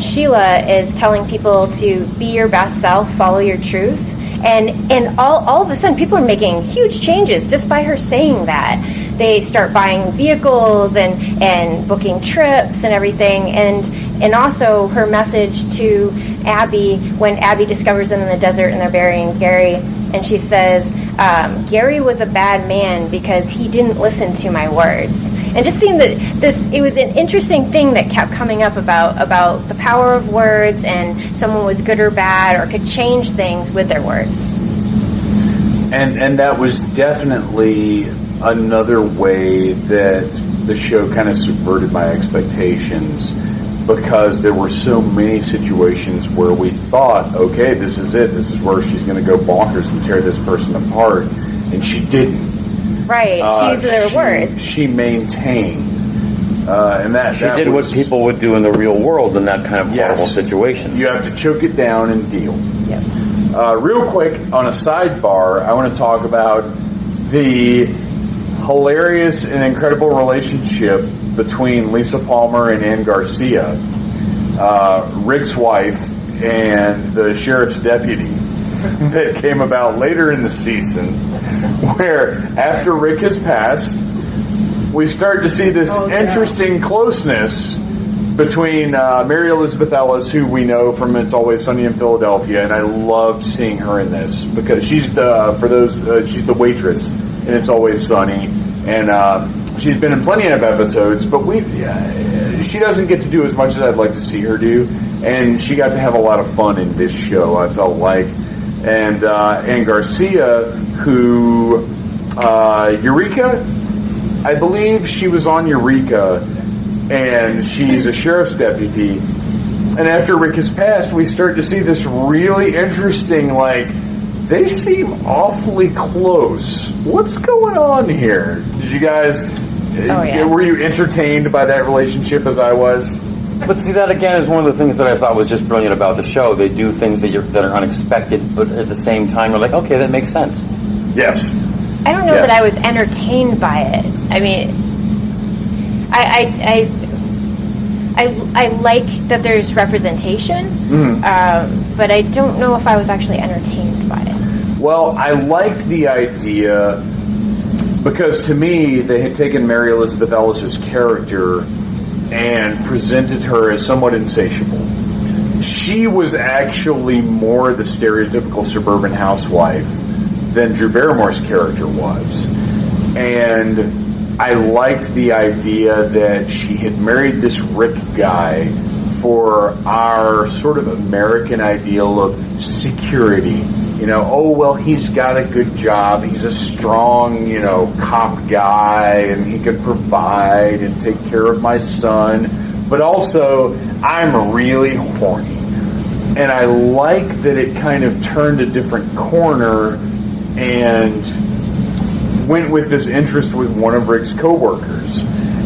Sheila is telling people to be your best self, follow your truth, and all of a sudden people are making huge changes just by her saying that. They start buying vehicles and booking trips and everything, and also her message to Abby when Abby discovers them in the desert and they're burying Gary, and she says, Gary was a bad man because he didn't listen to my words. And just seeing that it was an interesting thing that kept coming up about the power of words, and someone was good or bad or could change things with their words. And that was definitely another way that the show kind of subverted my expectations, because there were so many situations where we thought, okay, this is it. This is where she's going to go bonkers and tear this person apart, and she didn't. Right. She uses her words. She maintained. And she did what people would do in the real world in that kind of horrible situation. You have to choke it down and deal. Yep. Real quick, on a sidebar, I want to talk about the hilarious and incredible relationship between Lisa Palmer and Ann Garcia, Rick's wife, and the sheriff's deputy that came about later in the season, where after Rick has passed, we start to see this interesting closeness between Mary Elizabeth Ellis, who we know from It's Always Sunny in Philadelphia, and I loved seeing her in this because she's she's the waitress in It's Always Sunny, and she's been in plenty of episodes, but she doesn't get to do as much as I'd like to see her do, and she got to have a lot of fun in this show, I felt like. And Garcia, who Eureka, I believe she was on Eureka, and she's a sheriff's deputy. And after Rick has passed, we start to see this really interesting, they seem awfully close. What's going on here? Did you guys, were you entertained by that relationship as I was? But see, that again is one of the things that I thought was just brilliant about the show. They do things that are unexpected, but at the same time, you're like, okay, that makes sense. Yes. I don't know that I was entertained by it. I mean, I like that there's representation, but I don't know if I was actually entertained by it. Well, I liked the idea because to me, they had taken Mary Elizabeth Ellis's character and presented her as somewhat insatiable. She was actually more the stereotypical suburban housewife than Drew Barrymore's character was. And I liked the idea that she had married this Rick guy for our sort of American ideal of security. He's got a good job, he's a strong, cop guy, and he can provide and take care of my son, but also, I'm really horny. And I like that it kind of turned a different corner and went with this interest with one of Rick's coworkers.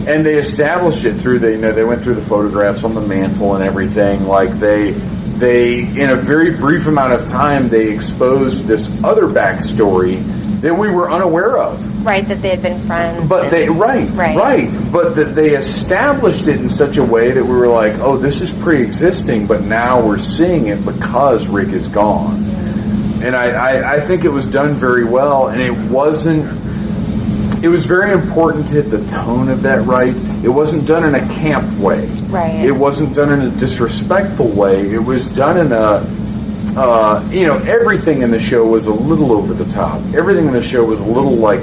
And they established it through they went through the photographs on the mantle and everything, they, in a very brief amount of time, they exposed this other backstory that we were unaware of. Right, that they had been friends. But right. But that they established it in such a way that we were like, oh, this is pre-existing, but now we're seeing it because Rick is gone. And I think it was done very well, and it was very important to hit the tone of that right. It wasn't done in a camp way. Right. It wasn't done in a disrespectful way. It was done in everything in the show was a little over the top. Everything in the show was a little like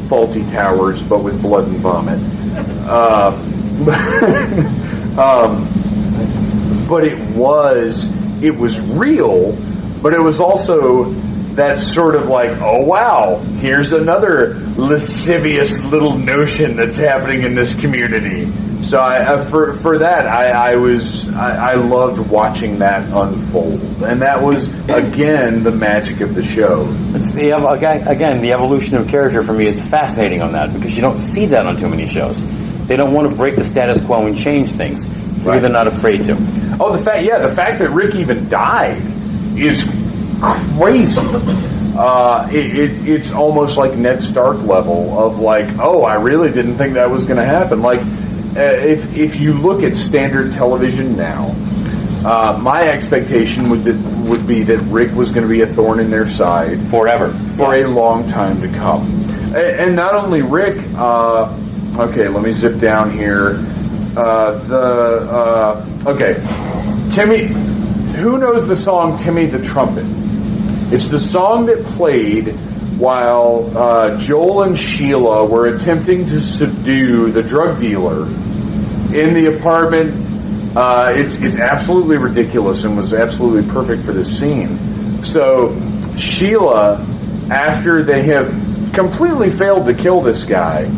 Fawlty Towers, but with blood and vomit. But it was real, but it was also that sort of like, oh wow, here's another lascivious little notion that's happening in this community. So for that, I loved watching that unfold, and that was again the magic of the show. It's the evolution of character for me is fascinating on that, because you don't see that on too many shows. They don't want to break the status quo and change things. They're not afraid to. Oh, the fact that Rick even died is crazy. It's almost like Ned Stark level of like, oh, I really didn't think that was going to happen. Like, if you look at standard television now, my expectation would be that Rick was going to be a thorn in their side forever, for a long time to come. And not only Rick. Okay, let me zip down here. Timmy. Who knows the song "Timmy the Trumpet"? It's the song that played while Joel and Sheila were attempting to subdue the drug dealer in the apartment. It's absolutely ridiculous and was absolutely perfect for this scene. So Sheila, after they have completely failed to kill this guy,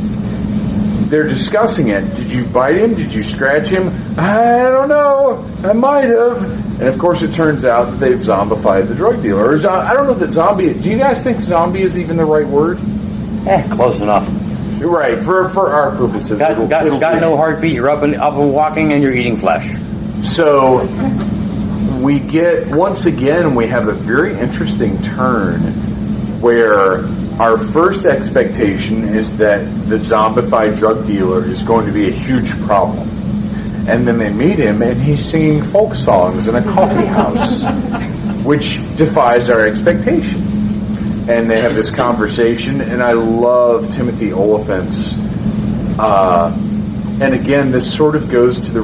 they're discussing it. Did you bite him? Did you scratch him? I don't know. I might have. And of course it turns out that they've zombified the drug dealer. I don't know that zombie... Do you guys think zombie is even the right word? Close enough. Right, for our purposes. Got no heartbeat. You're up and walking, and you're eating flesh. So we have a very interesting turn where our first expectation is that the zombified drug dealer is going to be a huge problem. And then they meet him, and he's singing folk songs in a coffee house, which defies our expectation. And they have this conversation, and I love Timothy Olyphant's. And again, this sort of goes to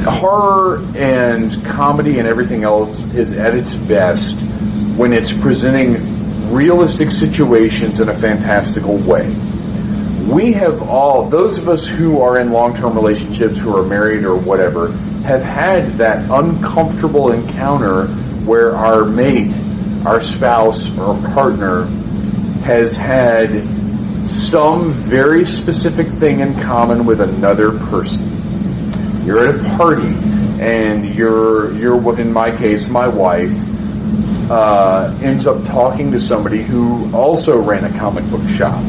horror and comedy and everything else is at its best when it's presenting realistic situations in a fantastical way. We have those of us who are in long-term relationships, who are married or whatever, have had that uncomfortable encounter where our mate, our spouse or partner has had some very specific thing in common with another person. You're at a party, and you're in my case, my wife ends up talking to somebody who also ran a comic book shop,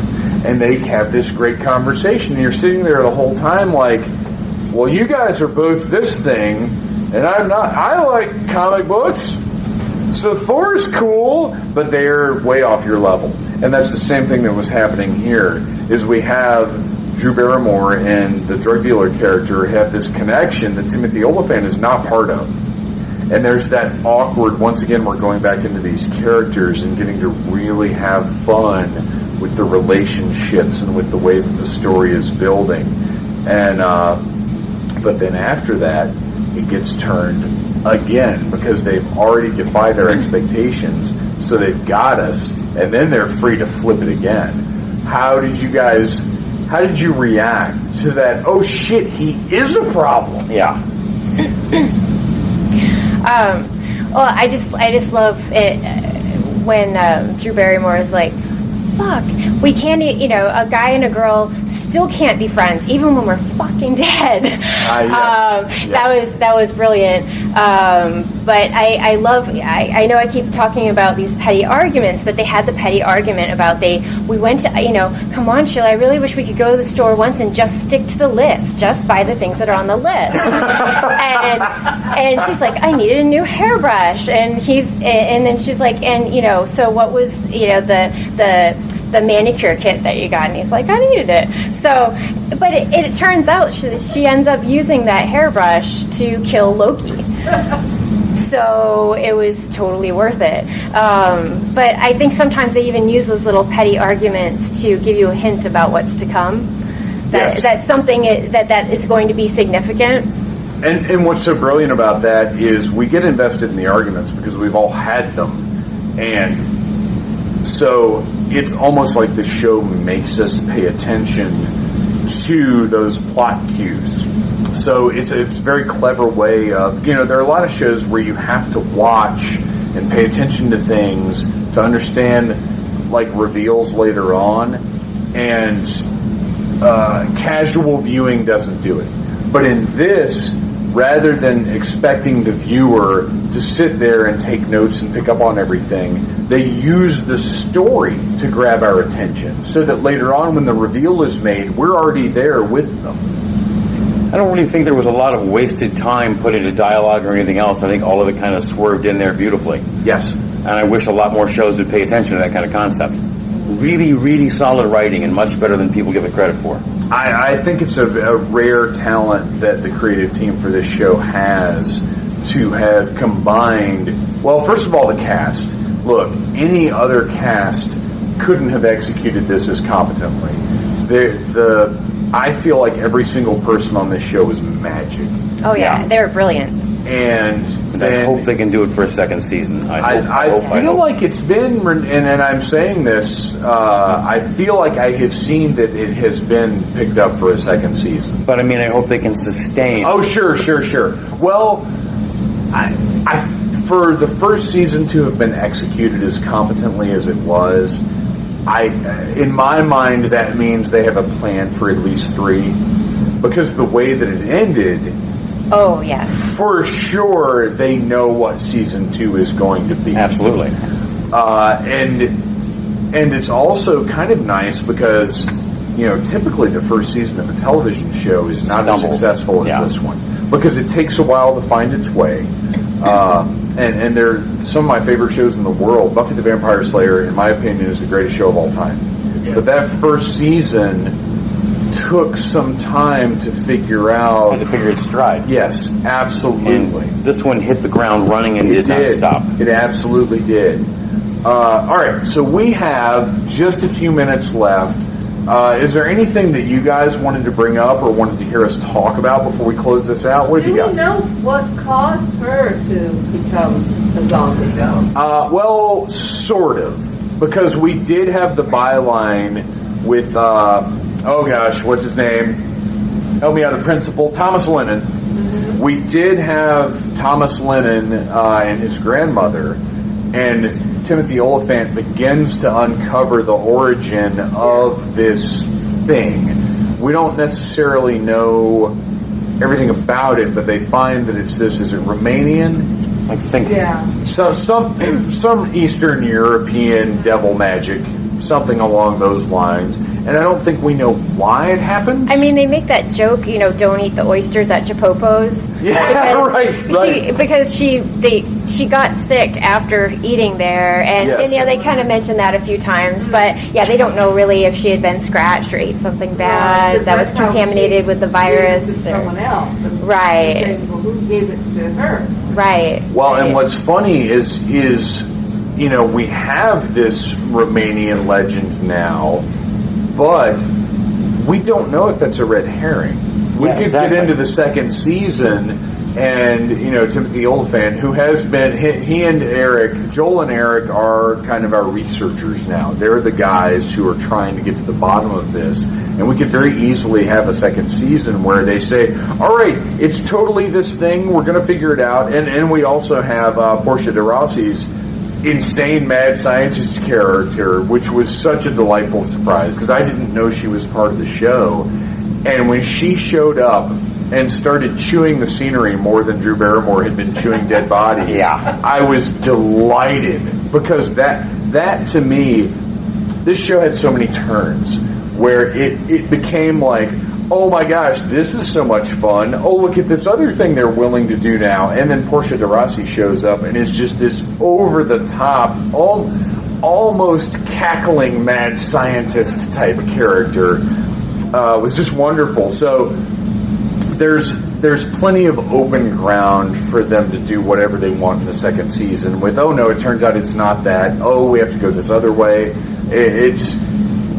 and they have this great conversation, and you're sitting there the whole time like, well, you guys are both this thing, and I'm not. I like comic books. So Thor's cool, but they're way off your level. And that's the same thing that was happening here, is we have Drew Barrymore and the drug dealer character have this connection that Timothy Olyphant is not part of. And there's that awkward, once again, we're going back into these characters and getting to really have fun with the relationships and with the way that the story is building. And, but then after that, it gets turned again, because they've already defied our expectations, so they've got us, and then they're free to flip it again. How did you react to that? Oh shit, he is a problem. Yeah. Well, I just love it when Drew Barrymore is like, fuck, we can't, a guy and a girl still can't be friends, even when we're fucking dead. Yes. That was brilliant. But I know I keep talking about these petty arguments, but they had the petty argument about we went to, come on, Sheila, I really wish we could go to the store once and just stick to the list, just buy the things that are on the list. and she's like, I needed a new hairbrush, and then she's like, so what was, the manicure kit that you got? And he's like, I needed it. So, but it turns out she ends up using that hairbrush to kill Loki. So it was totally worth it. But I think sometimes they even use those little petty arguments to give you a hint about what's to come. That's something that is going to be significant. And what's so brilliant about that is we get invested in the arguments because we've all had them. And so it's almost like the show makes us pay attention to those plot cues. So it's a very clever way of, there are a lot of shows where you have to watch and pay attention to things to understand, like, reveals later on, and casual viewing doesn't do it. But in this, rather than expecting the viewer to sit there and take notes and pick up on everything, they use the story to grab our attention, so that later on when the reveal is made, we're already there with them. I don't really think there was a lot of wasted time put into dialogue or anything else. I think all of it kind of swerved in there beautifully. Yes. And I wish a lot more shows would pay attention to that kind of concept. Really, really solid writing, and much better than people give it credit for. I think it's a rare talent that the creative team for this show has to have combined, well, first of all, the cast. Look, any other cast couldn't have executed this as competently. I feel like every single person on this show is magic. Oh yeah. They were brilliant. And I hope they can do it for a second season. I feel like it's been, and I'm saying this, I feel like I have seen that it has been picked up for a second season. But I hope they can sustain. Oh, sure. Well, for the first season to have been executed as competently as it was, in my mind, that means they have a plan for at least 3, because the way that it ended. Oh, yes. For sure, they know what season 2 is going to be. Absolutely. And it's also kind of nice because, typically the first season of a television show is not as successful as this one. Because it takes a while to find its way. And they're some of my favorite shows in the world. Buffy the Vampire Slayer, in my opinion, is the greatest show of all time. Yes. But that first season took some time to figure out... Had to figure its stride. Yes, absolutely. And this one hit the ground running and did not stop. It absolutely did. All right, so we have just a few minutes left. Is there anything that you guys wanted to bring up or wanted to hear us talk about before we close this out? What have you got? Do we know what caused her to become a zombie, though? Well, sort of. Because we did have the byline with, what's his name? Help me out, the principal, Thomas Lennon. Mm-hmm. We did have Thomas Lennon and his grandmother, and Timothy Olyphant begins to uncover the origin of this thing. We don't necessarily know everything about it, but they find that it's this. Is it Romanian? I think. Yeah. So some Eastern European devil magic, something along those lines. And I don't think we know why it happens. I mean, they make that joke, don't eat the oysters at Chipopo's. Yeah, right. Because she got sick after eating there, and they kind of mentioned that a few times. But they don't know really if she had been scratched or ate something bad that was contaminated with the virus. Or someone else. Right. Saying, well, who gave it to her? Right. Well, and what's funny is we have this Romanian legend now. But we don't know if that's a red herring. We could get into the second season, and Timothy Olyphant, who has been he and Eric, Joel and Eric are kind of our researchers now. They're the guys who are trying to get to the bottom of this, and we could very easily have a second season where they say, "All right, it's totally this thing. We're going to figure it out." And we also have Portia de Rossi's insane mad scientist character, which was such a delightful surprise because I didn't know she was part of the show. And when she showed up and started chewing the scenery more than Drew Barrymore had been chewing dead bodies, I was delighted because that to me, this show had so many turns where it became like, oh my gosh, this is so much fun. Oh, look at this other thing they're willing to do now. And then Portia de Rossi shows up and is just this over-the-top, almost cackling mad scientist type of character. Was just wonderful. So there's plenty of open ground for them to do whatever they want in the second season with, oh no, it turns out it's not that. Oh, we have to go this other way.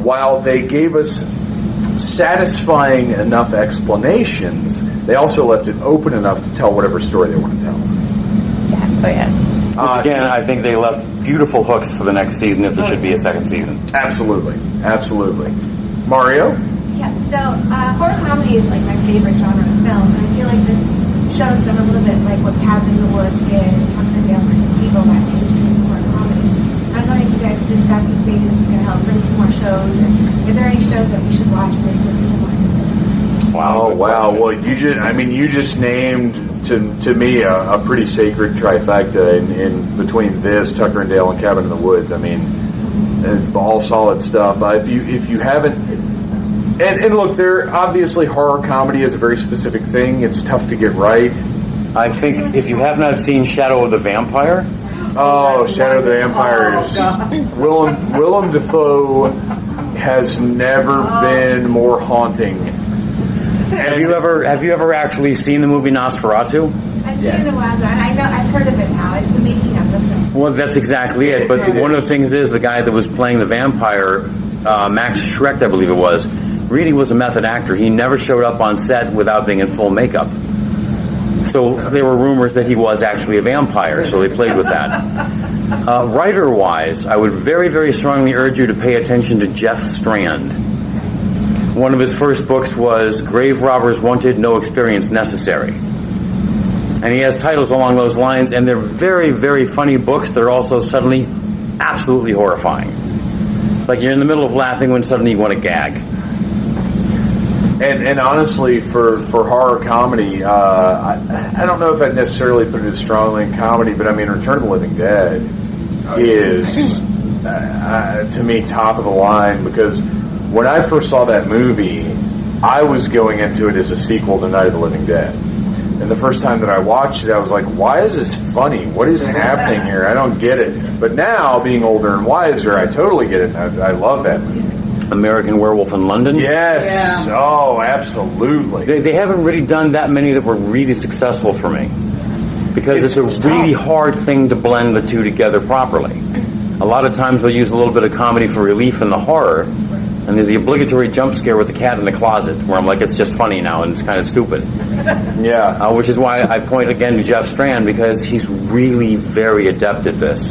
While they gave us satisfying enough explanations, they also left it open enough to tell whatever story they want to tell. Which again, I think they left beautiful hooks for the next season if there should be a second season. Absolutely. Mario? Yeah, so horror comedy is like my favorite genre of film, and I feel like this shows them a little bit like what Cabin in the Woods did and Tucker and Dale versus Evil, that mainstream horror comedy. I was wondering if you guys could discuss if maybe this is going to help bring some more shows, and if there are any shows that we should watch that look similar to this. Wow. Well, you just named to me a pretty sacred trifecta in between this, Tucker and Dale, and Cabin in the Woods. I mean, all solid stuff. If you haven't, and look, there obviously horror comedy is a very specific thing. It's tough to get right. I think if you have not seen Shadow of the Vampire. Oh, Shadow of the Vampire is Willem Dafoe has never been more haunting. Have you ever actually seen the movie Nosferatu? I've seen it a while ago, and I've heard of it now. It's the making of the film. Well, that's exactly it. But one of the things is the guy that was playing the vampire, Max Schreck, I believe it was, really was a method actor. He never showed up on set without being in full makeup. So there were rumors that he was actually a vampire, so they played with that. Writer-wise, I would very, very strongly urge you to pay attention to Jeff Strand. One of his first books was Grave Robbers Wanted, No Experience Necessary. And he has titles along those lines, and they're very, very funny books. They're also suddenly absolutely horrifying. It's like you're in the middle of laughing when suddenly you want to gag. And honestly, for horror comedy, I don't know if I'd necessarily put it as strongly in comedy, but I mean, Return of the Living Dead is to me, top of the line, because when I first saw that movie, I was going into it as a sequel to Night of the Living Dead. And the first time that I watched it, I was like, why is this funny? What is happening here? I don't get it. But now, being older and wiser, I totally get it. I love that movie. American Werewolf in London? Yes. Yeah. Oh, absolutely. They haven't really done that many that were really successful for me. Because it's a really hard thing to blend the two together properly. A lot of times they'll use a little bit of comedy for relief in the horror, and there's the obligatory jump scare with the cat in the closet, where I'm like, it's just funny now, and it's kind of stupid. Yeah. Which is why I point again to Jeff Strand, because he's really very adept at this.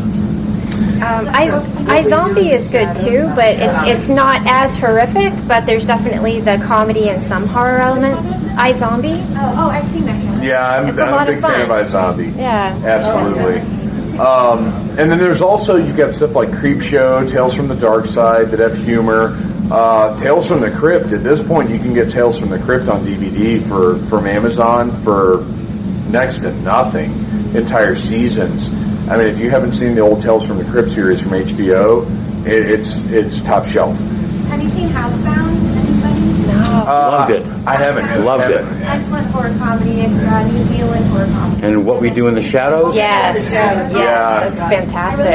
iZombie is good too, but it's not as horrific, but there's definitely the comedy and some horror elements. iZombie. Oh, I've seen that. Yeah, I'm a big fan of iZombie. Yeah. Absolutely. And then there's also, you've got stuff like Creepshow, Tales from the Dark Side that have humor. Tales from the Crypt. At this point, you can get Tales from the Crypt on DVD from Amazon for next to nothing. Entire seasons. I mean, if you haven't seen the old Tales from the Crypt series from HBO, it's top shelf. Have you seen Housebound? Anybody? No. Loved it. I haven't. Loved it. Excellent horror comedy. It's New Zealand horror comedy. And What We Do in the Shadows? Yes. Yeah. It's fantastic.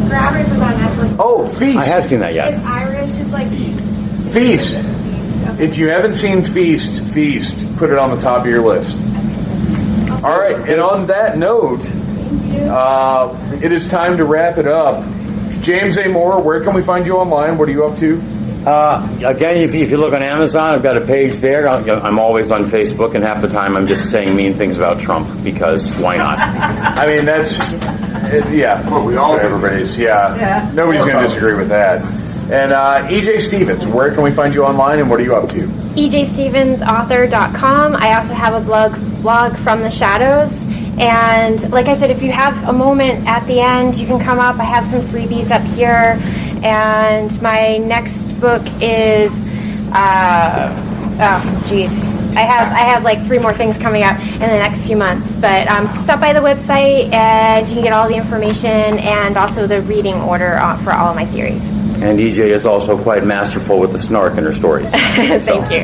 Grabbers is on Netflix. Oh, Feast. I haven't seen that yet. It's Irish. It's like Feast. If you haven't seen Feast, put it on the top of your list. All right, and on that note, it is time to wrap it up. James A. Moore, where can we find you online? What are you up to? Again, if you look on Amazon, I've got a page there. I'm always on Facebook, and half the time I'm just saying mean things about Trump, because why not? I mean, that's, well, we all everybody's, nobody's going to disagree with that. And E.J. Stevens, where can we find you online, and what are you up to? EJStevensAuthor.com. I also have a blog From the Shadows. And like I said, if you have a moment at the end, you can come up. I have some freebies up here. And my next book is, I have like 3 more things coming up in the next few months. But stop by the website and you can get all the information and also the reading order for all of my series. And EJ is also quite masterful with the snark in her stories. Thank you.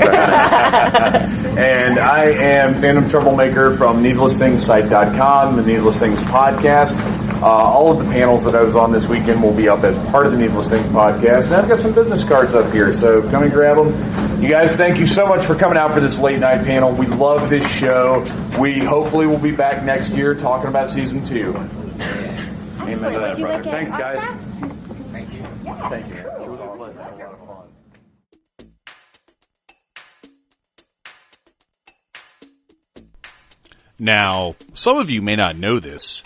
And I am Phantom Troublemaker from NeedlessThingsSite.com, the Needless Things podcast. All of the panels that I was on this weekend will be up as part of the Needless Things podcast. And I've got some business cards up here, so come and grab them. You guys, thank you so much for coming out for this late night panel. We love this show. We hopefully will be back next year talking about season 2. Amen to that, brother. Thanks, guys. Thank you. Thank you. It was a lot of fun. Now, some of you may not know this,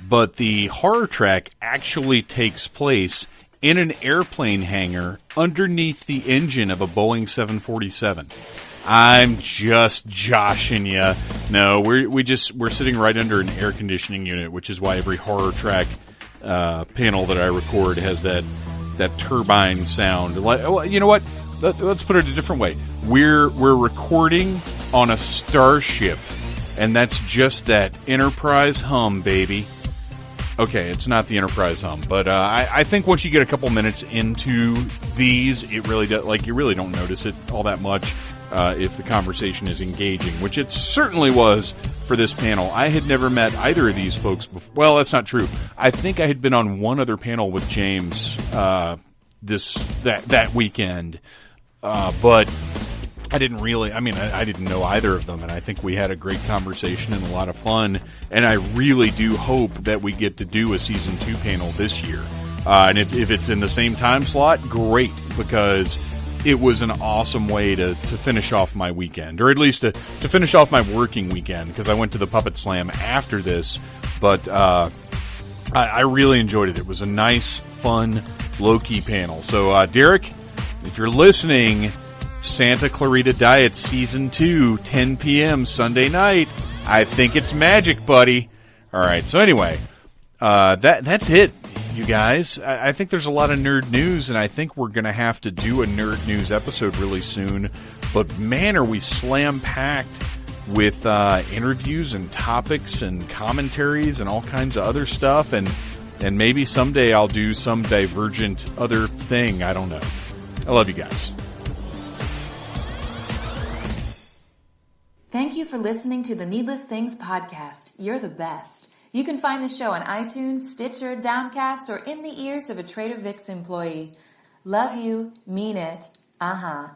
but the horror track actually takes place in an airplane hangar underneath the engine of a Boeing 747. I'm just joshing you. No, we're sitting right under an air conditioning unit, which is why every horror track panel that I record has that turbine sound. Well, you know what? Let's put it a different way. We're recording on a starship, and that's just that Enterprise hum, baby. Okay, it's not the Enterprise hum, but I think once you get a couple minutes into these, it really does, like, you really don't notice it all that much if the conversation is engaging, which it certainly was for this panel. I had never met either of these folks before. Well, that's not true. I think I had been on one other panel with James that weekend, but I didn't really, I didn't know either of them, and I think we had a great conversation and a lot of fun, and I really do hope that we get to do a season 2 panel this year. And if it's in the same time slot, great, because it was an awesome way to finish off my weekend, or at least to finish off my working weekend, because I went to the Puppet Slam after this, but I really enjoyed it. It was a nice, fun, low-key panel. So, Derek, if you're listening, Santa Clarita Diet Season 2, 10 p.m. Sunday night. I think it's magic, buddy. All right, so anyway, that's it, you guys. I think there's a lot of nerd news, and I think we're going to have to do a nerd news episode really soon. But, man, are we slam-packed with interviews and topics and commentaries and all kinds of other stuff. And And maybe someday I'll do some divergent other thing. I don't know. I love you guys. Thank you for listening to the Needless Things podcast. You're the best. You can find the show on iTunes, Stitcher, Downcast, or in the ears of a Trader Vic's employee. Love you. Mean it. Uh-huh.